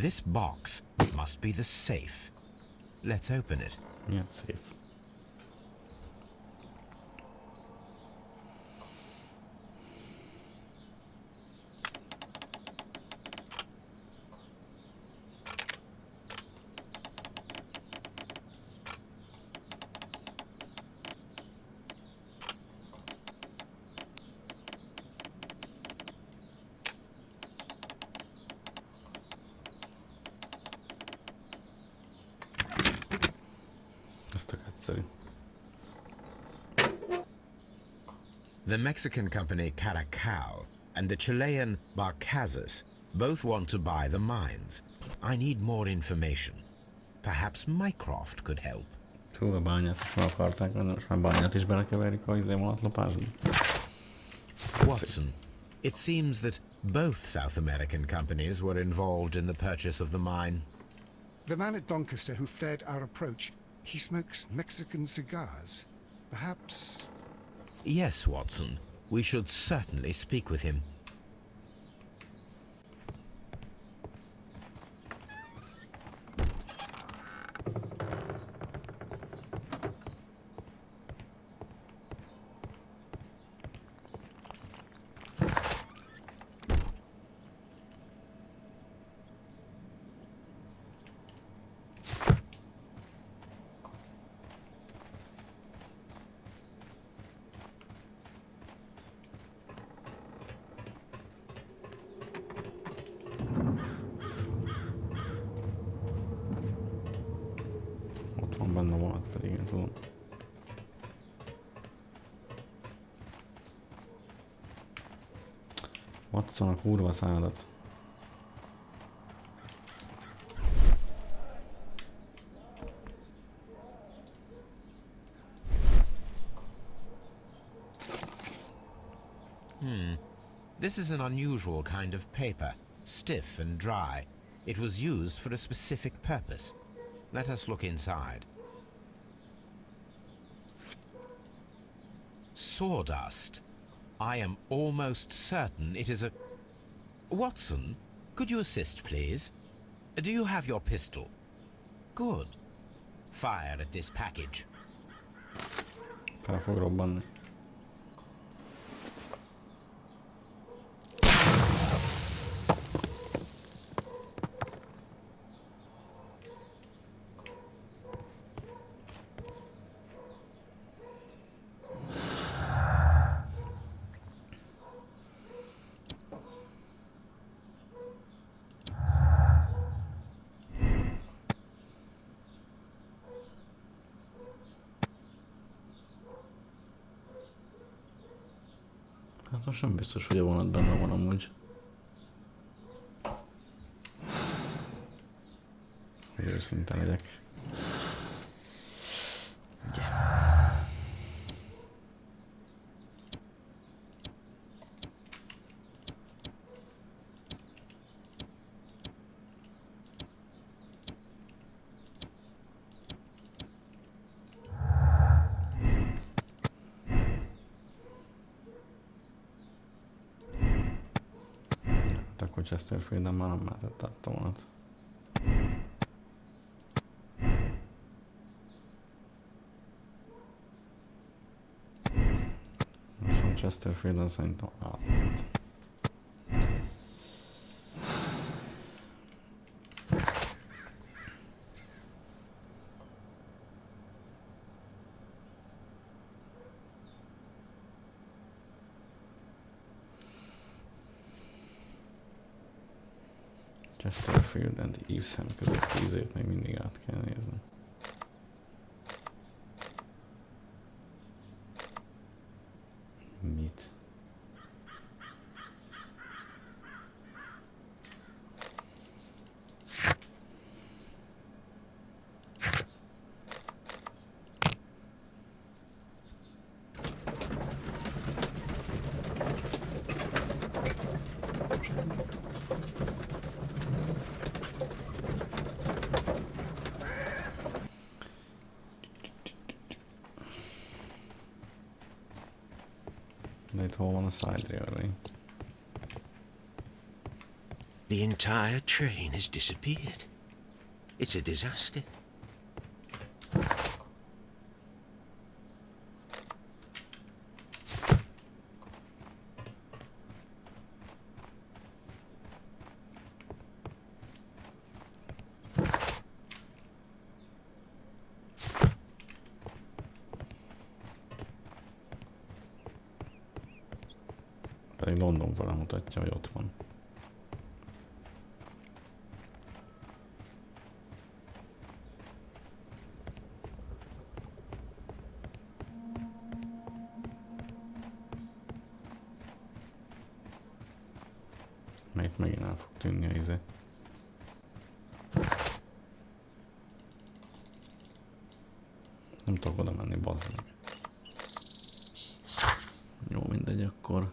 This box must be the safe. Let's open it. Yeah, safe. The Mexican company Caracao and the Chilean Barcazas both want to buy the mines. I need more information. Perhaps Mycroft could help. Hú, a bányát is meg akarták venni, most már bányát is belekeverik a vonatlopásba. Watson, it seems that both South American companies were involved in the purchase of the mine. The man at Doncaster who flared our approach, he smokes Mexican cigars. Perhaps... Yes, Watson. We should certainly speak with him. Benne vonat pedig, én tudom. Watson a kurva szádat. This is an unusual kind of paper, stiff and dry. It was used for a specific purpose. Let us look inside. Sawdust. I am almost certain it is a... Watson, could you assist, please? Do you have your pistol? Good. Fire at this package. Fel fog robbanni. Hát most nem biztos, hogy a vonat benne van amúgy. Hogy őszinte legyek. Ugye. Akkor Chesterfielden már nem mehetett át a vonat. Viszont Chesterfielden szerintem átment. Chesterfield and Evesham közötti izét még mindig át kell nézni. Mit? De itt hol van a side railway? The entire train has disappeared. It's a disaster. Pedig London fele mutatja, hogy ott van. Mert megint el fog tűnni a izé. Nem tudok oda menni, bazzeg. Jó, mindegy, akkor...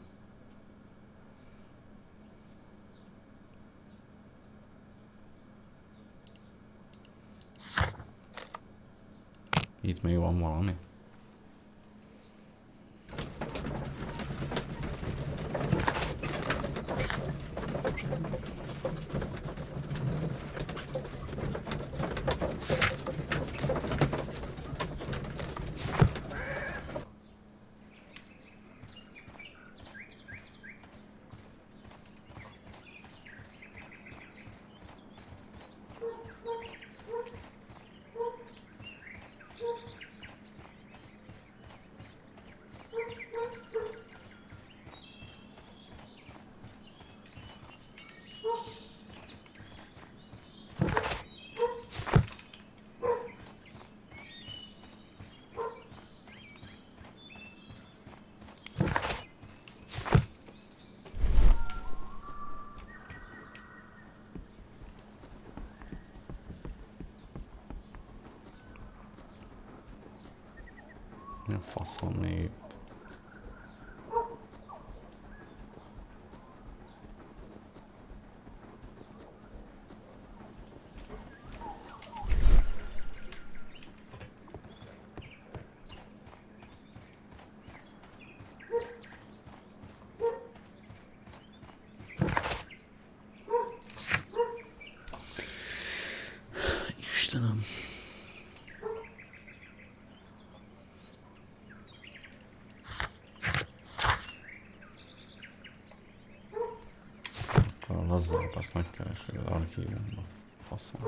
Itt még van valami. Mi a fasz van még itt? Istenem. Azzal azt megkeressük az archívumban. Faszom.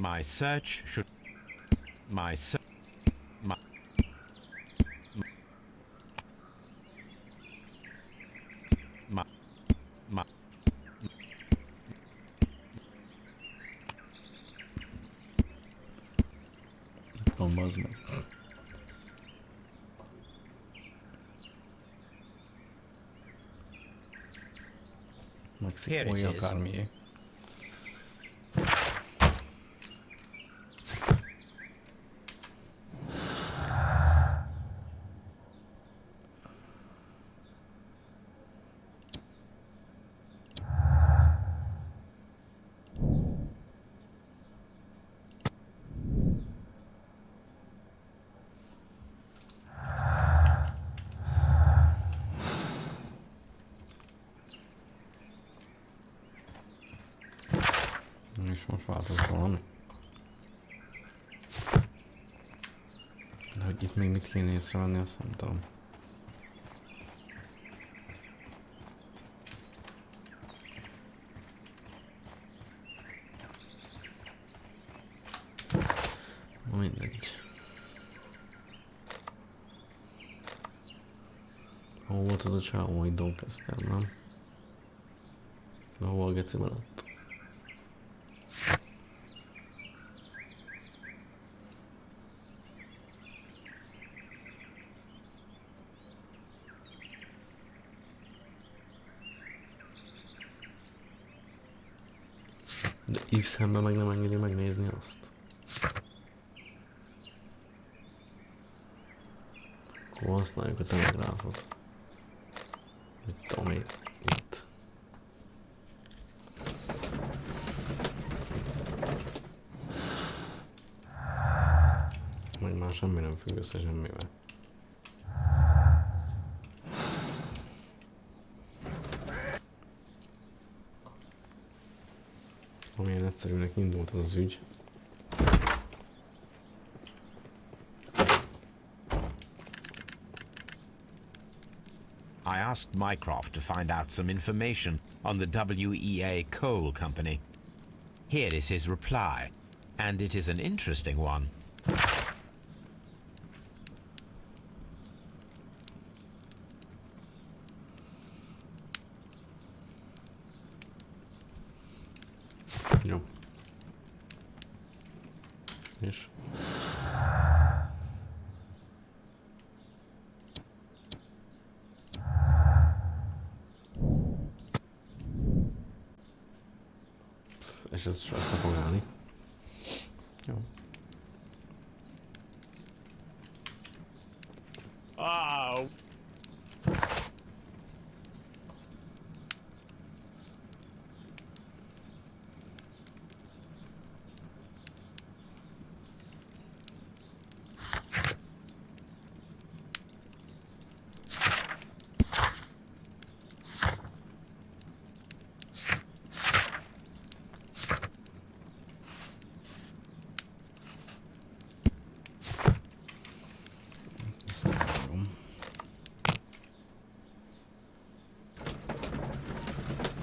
My search should... My search... My... My... My... Van, bazd meg. Mexikói akármié. És most változott valami. De hogy itt még mit kéne észrevenni, azt nem tudom. Na mindegy. Hol volt az a csávó, hogy Doncaster, nem? De hol a gecibe lett? Iveszemben meg nem engedi megnézni azt. Akkor használjuk a telegráfot. Itt, ami itt. Meg már semmi nem függ össze semmivel. Amilyen egyszerűnek indult az az ügy. I asked Mycroft to find out some information on the WEA Coal Company. Here is his reply, and it is an interesting one. Jó. És? És ez is össze fog állni. Jó. Oh.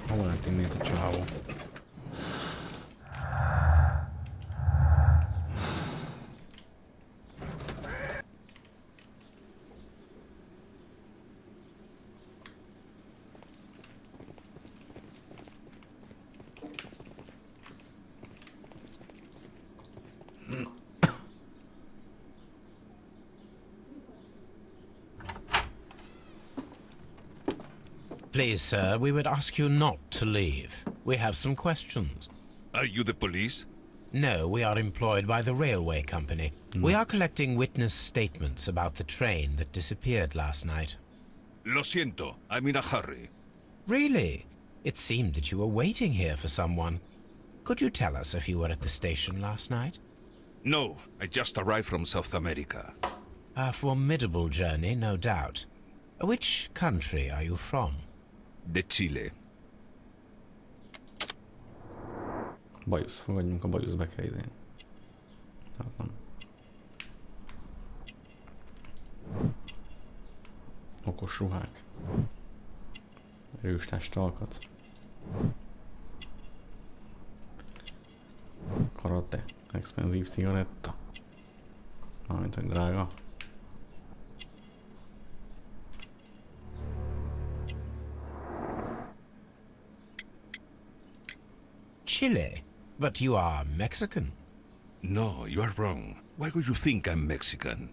Hol lett innét a csávó? Please, sir, we would ask you not to leave. We have some questions. Are you the police? No, we are employed by the railway company. We are collecting witness statements about the train that disappeared last night. Lo siento, I'm in a hurry. Really? It seemed that you were waiting here for someone. Could you tell us if you were at the station last night? No, I just arrived from South America. A formidable journey, no doubt. Which country are you from? De Chile. Bajusz, fogadjunk a bajusz be kell idén. Hát nem. Okos ruhák. Erős testalkat. Karate. Expensive cigaretta. Mármint, hogy drága. Chile? But you are Mexican. No, you are wrong. Why would you think I'm Mexican?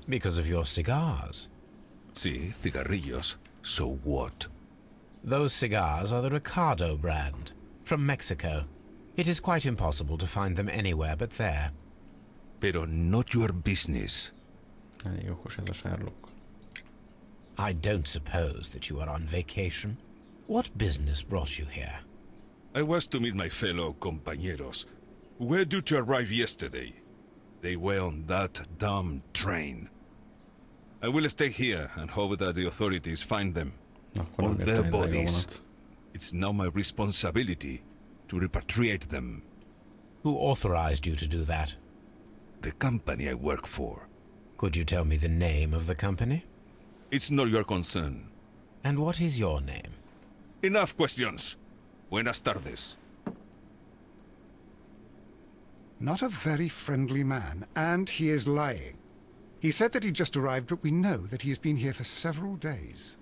Because of your cigars. Sí, cigarrillos. So what? Those cigars are the Ricardo brand, from Mexico. It is quite impossible to find them anywhere but there. Pero not your business. Elég okos ez a Sherlock. I don't suppose that you are on vacation. What business brought you here? I was to meet my fellow compañeros, who were due to arrive yesterday. They were on that damn train. I will stay here and hope that the authorities find them. Or their bodies. It's now my responsibility to repatriate them. Who authorized you to do that? The company I work for. Could you tell me the name of the company? It's not your concern. And what is your name? Enough questions. Buenas tardes. Not a very friendly man, and he is lying. He said that he just arrived, but we know that he has been here for several days.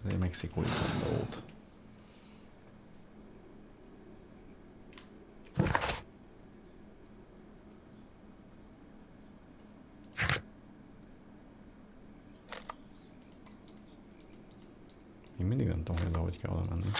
Ez egy mexikói csapdót. Én mindig nem tudom, hogy ahogy kell oda menni.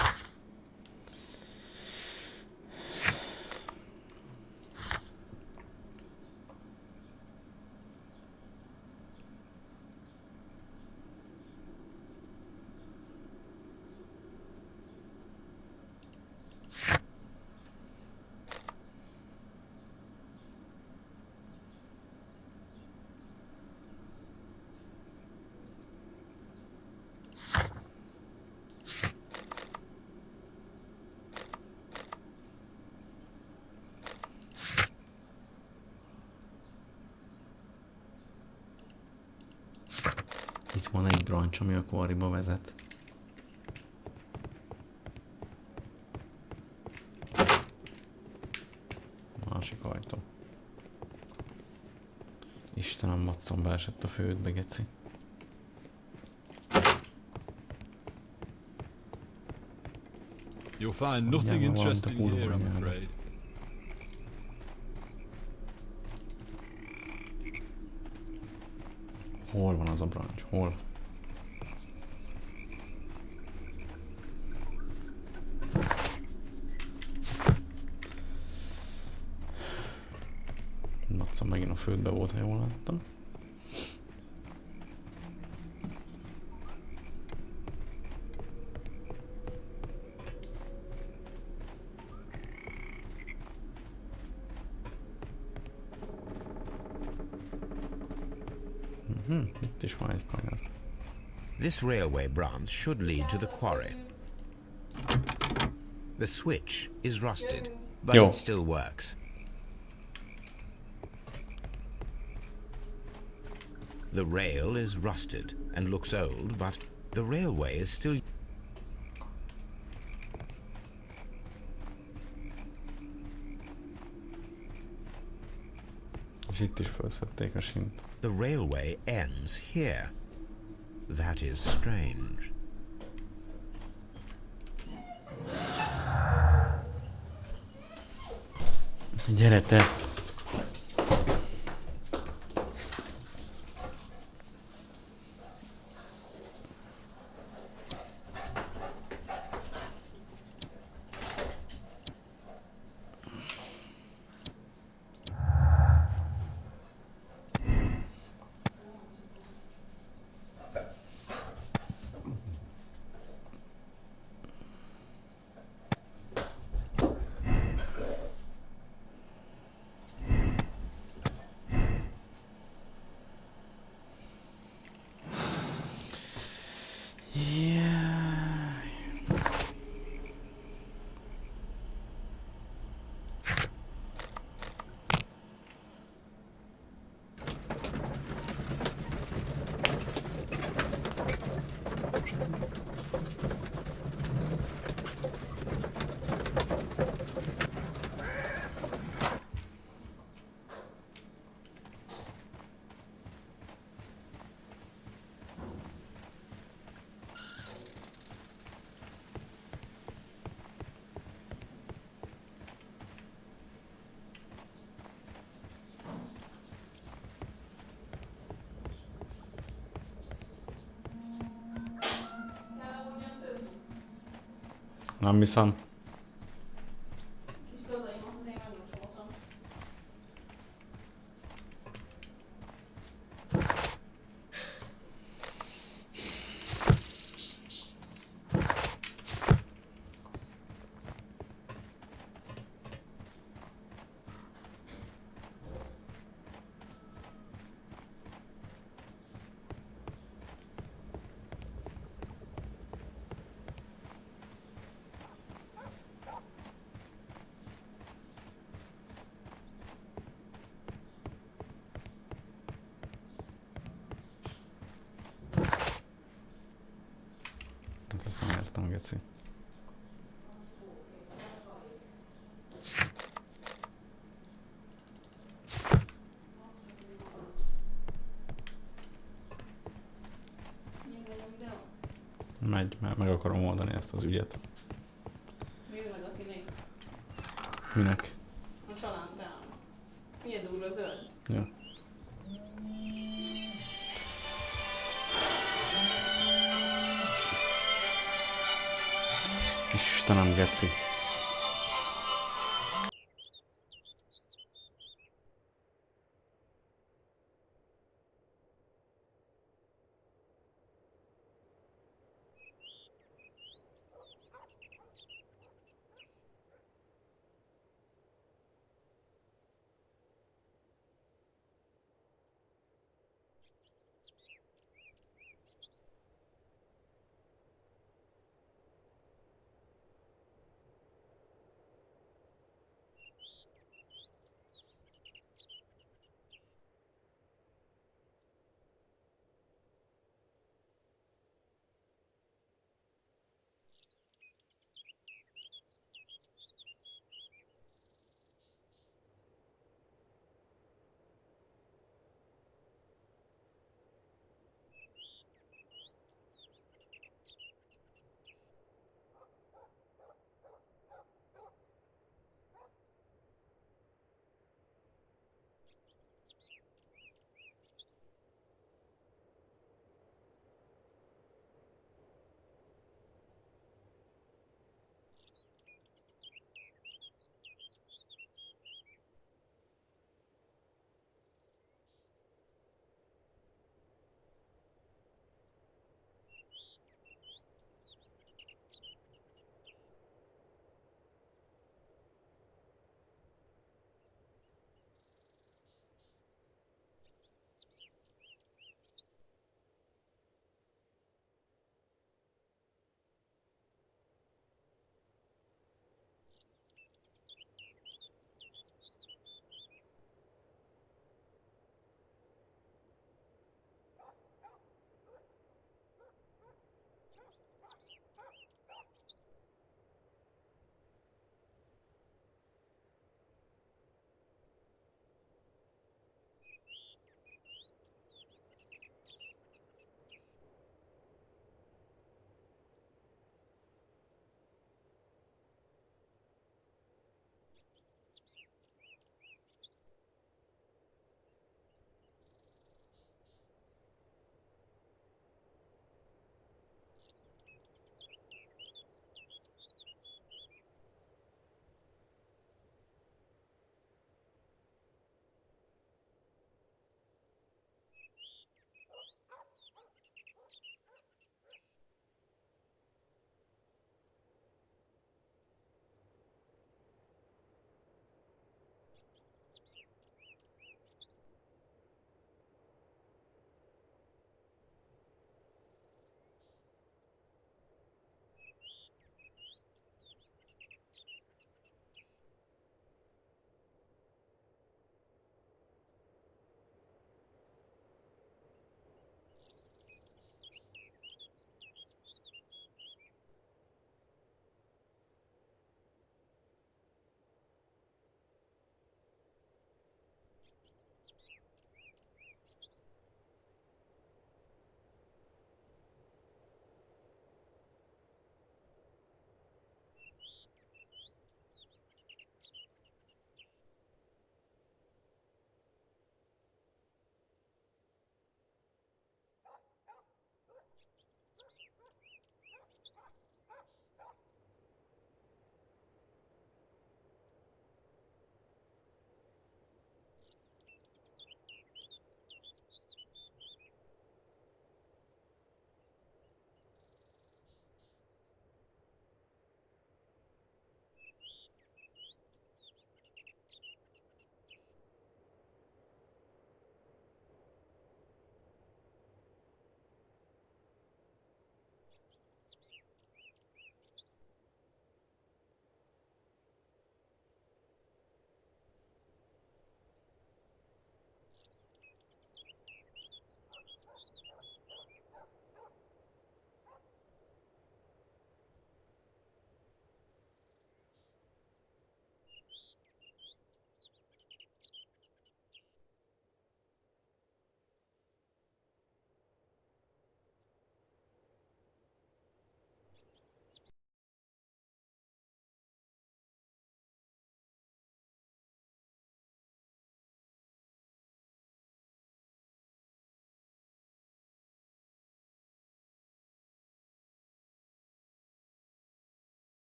Itt van egy brancs, ami a quarryba vezet. Másik ajtó. Istenem, Matson beesett a fődbe, geci. You'll find nothing interesting here, I'm afraid. Hol van az a brancs? Hol? Matson megint a földbe volt, ha jól láttam. Itt is van egy kanyar. This railway branch should lead to the quarry. The switch is rusted, but it still works. The rail is rusted and looks old, but the railway is still... És itt is felszedték a sint. The railway ends here. That is strange. Gyere te! Nem hiszem. Ezt nem értem, geci. Megy. megoldani ezt az ügyet. Nézd meg a színét. Minek? A családnál. Milyen durva zöld. Ja. Istenem, geci.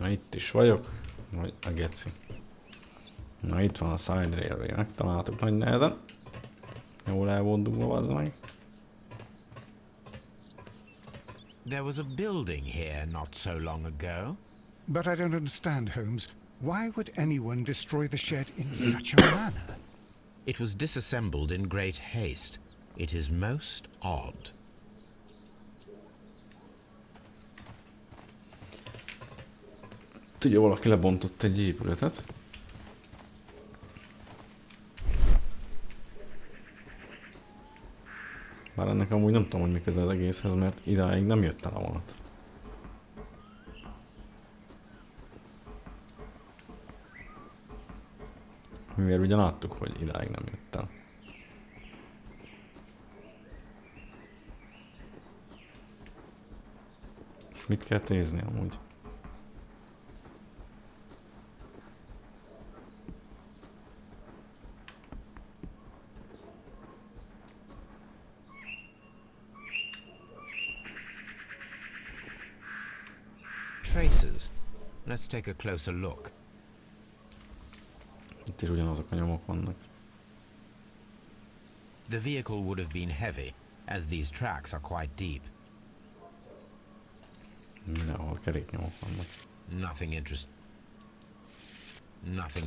Na itt is vagyok, vagy a geci. Na itt van a side railway, megtaláltuk nagy nehezen. Jól el volt dugva, az meg. There was a building here not so long ago. But I don't understand, Holmes. Why would anyone destroy the shed in such a manner? It was disassembled in great haste. It is most odd. Tudja, valaki lebontott egy épületet. Bár ennek amúgy nem tudom, hogy mi köze az egészhez, mert idáig nem jött el a vonat. Mivel ugye láttuk, hogy idáig nem jött el. És mit kell nézni amúgy? Traces. Let's take a closer look. Itt is ugyanazok a nyomok vannak. The vehicle would have been heavy, as these tracks are quite deep. Mindenhol keréknyomok vannak. Nothing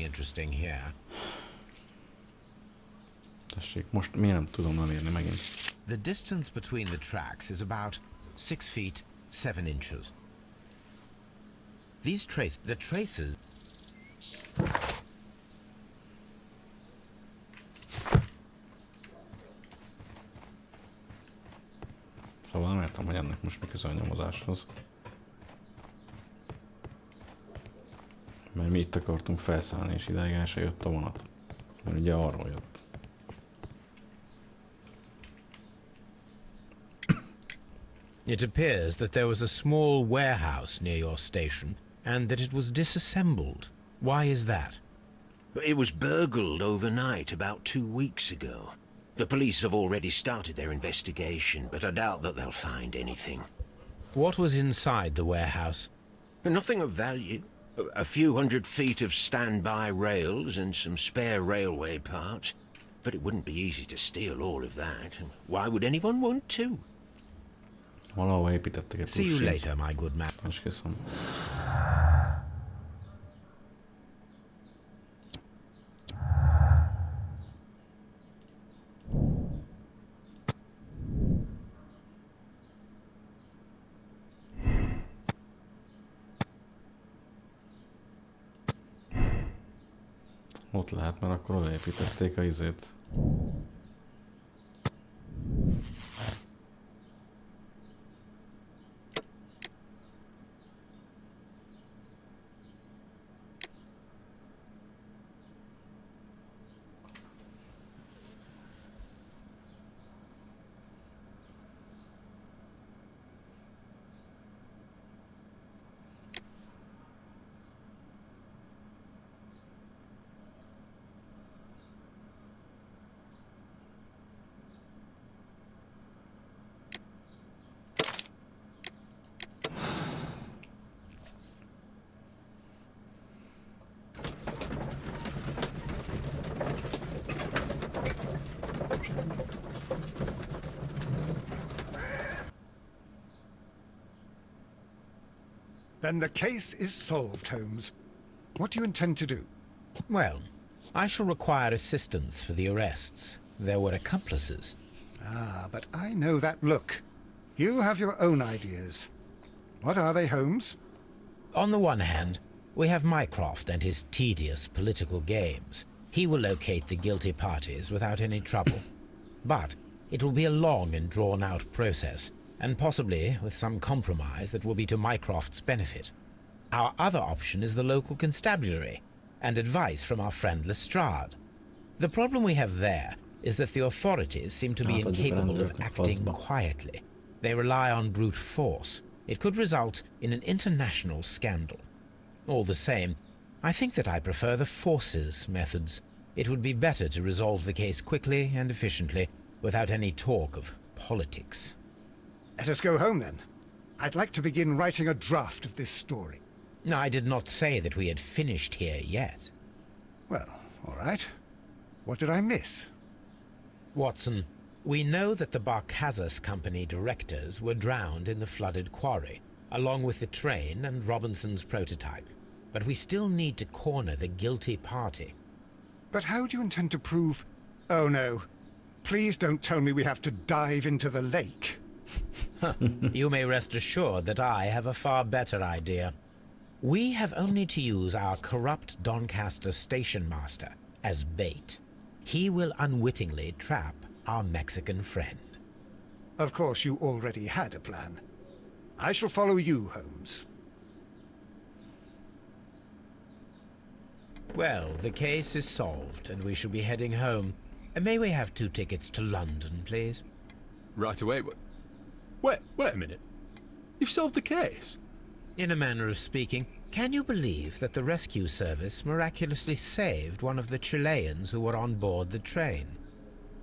interesting here. Tessék, most miért nem tudom elérni megint? The distance between the tracks is about 6 feet 7 inches. The traces. Szóval nem értem, hogy ennek most mi köze a nyomozáshoz. Mert mi itt akartunk felszállni, és idáig el se jött a vonat. Mert ugye arról jött. It appears that there was a small warehouse near your station, and that it was disassembled. Why is that? It was burgled overnight about 2 weeks ago. The police have already started their investigation, but I doubt that they'll find anything. What was inside the warehouse? Nothing of value. A few hundred feet of standby rails and some spare railway parts. But it wouldn't be easy to steal all of that. Why would anyone want to? Valahol építettek egy See you later, my good man. Esküszöm. Ott lehet, mert akkor odaépítették a izét. Then the case is solved, Holmes. What do you intend to do? Well, I shall require assistance for the arrests. There were accomplices. Ah, but I know that look. You have your own ideas. What are they, Holmes? On the one hand, we have Mycroft and his tedious political games. He will locate the guilty parties without any trouble. But it will be a long and drawn-out process, and possibly with some compromise that will be to Mycroft's benefit. Our other option is the local constabulary, and advice from our friend Lestrade. The problem we have there is that the authorities seem to be incapable of acting quietly. They rely on brute force. It could result in an international scandal. All the same, I think that I prefer the forces methods. It would be better to resolve the case quickly and efficiently, without any talk of politics. Let us go home, then. I'd like to begin writing a draft of this story. I did not say that we had finished here yet. Well, all right. What did I miss? Watson, we know that the Barkazas Company directors were drowned in the flooded quarry, along with the train and Robinson's prototype. But we still need to corner the guilty party. But how do you intend to prove... Oh no. Please don't tell me we have to dive into the lake. You may rest assured that I have a far better idea. We have only to use our corrupt Doncaster station master as bait. He will unwittingly trap our Mexican friend. Of course, you already had a plan. I shall follow you, Holmes. Well, the case is solved, and we shall be heading home. May we have 2 tickets to London, please? Right away. Wait a minute. You've solved the case? In a manner of speaking, can you believe that the rescue service miraculously saved one of the Chileans who were on board the train?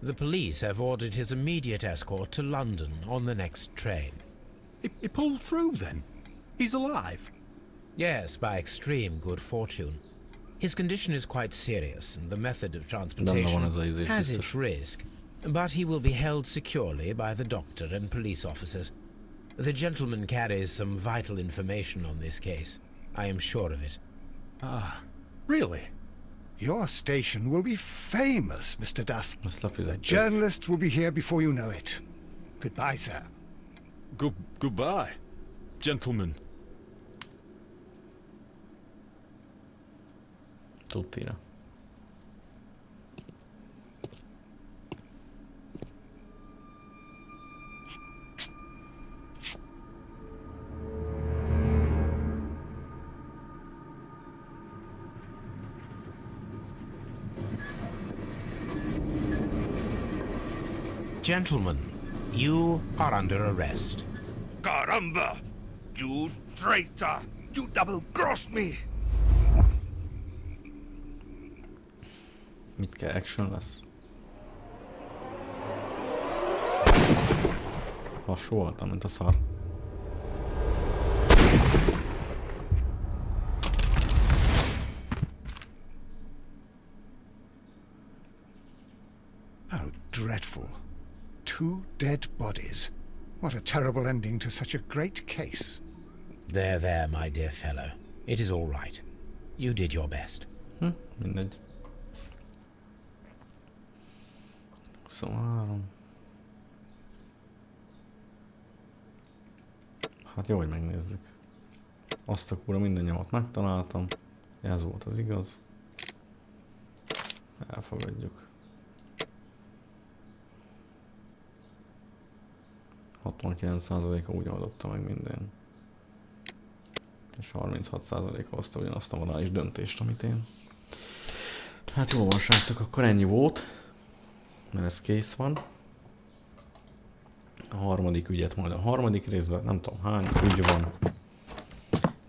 The police have ordered his immediate escort to London on the next train. He pulled through, then? He's alive? Yes, by extreme good fortune. His condition is quite serious, and the method of transportation has its risk. But he will be held securely by the doctor and police officers. The gentleman carries some vital information on this case. I am sure of it. Ah, really? Your station will be famous, Mr. Duff. A A journalist will be here before you know it. Goodbye, sir. Goodbye, gentlemen. Tutira. Gentlemen, you are under arrest. Caramba! You traitor! You double-crossed me! Mit kell? Action lesz? Lassú voltam, mint a szar. How dreadful. 2 dead bodies. What a terrible ending to such a great case. There, my dear fellow. It is all right. You did your best. Mindegy. 23. Hát jó, hogy megnézzük. Azt a kúra, minden nyomot megtaláltam. Ez volt az igaz. Elfogadjuk. 69%-a úgy oldotta meg minden. És 36%-a hozta ugyanazt a morális döntést, amit én. Hát jó van, srácok, akkor ennyi volt. Mert ez kész van. A harmadik ügyet majd a harmadik részben, nem tudom hány ügy van.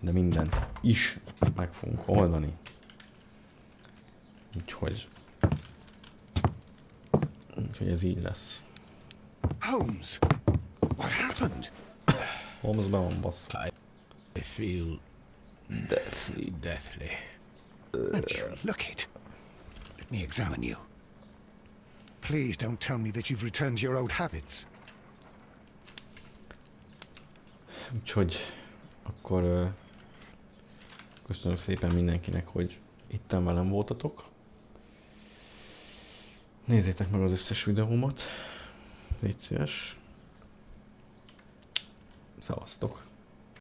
De mindent is meg fogunk oldani. Úgyhogy ez így lesz. Holmes! What happened? Holmes be van basszva. I feel deathly. Don't you look it. Let me examine you. Please don't tell me that you've returned to your old habits. Úgyhogy akkor köszönöm szépen mindenkinek, hogy itten velem voltatok. Nézzétek meg az összes videómat. Légy szíves. Szevasztok!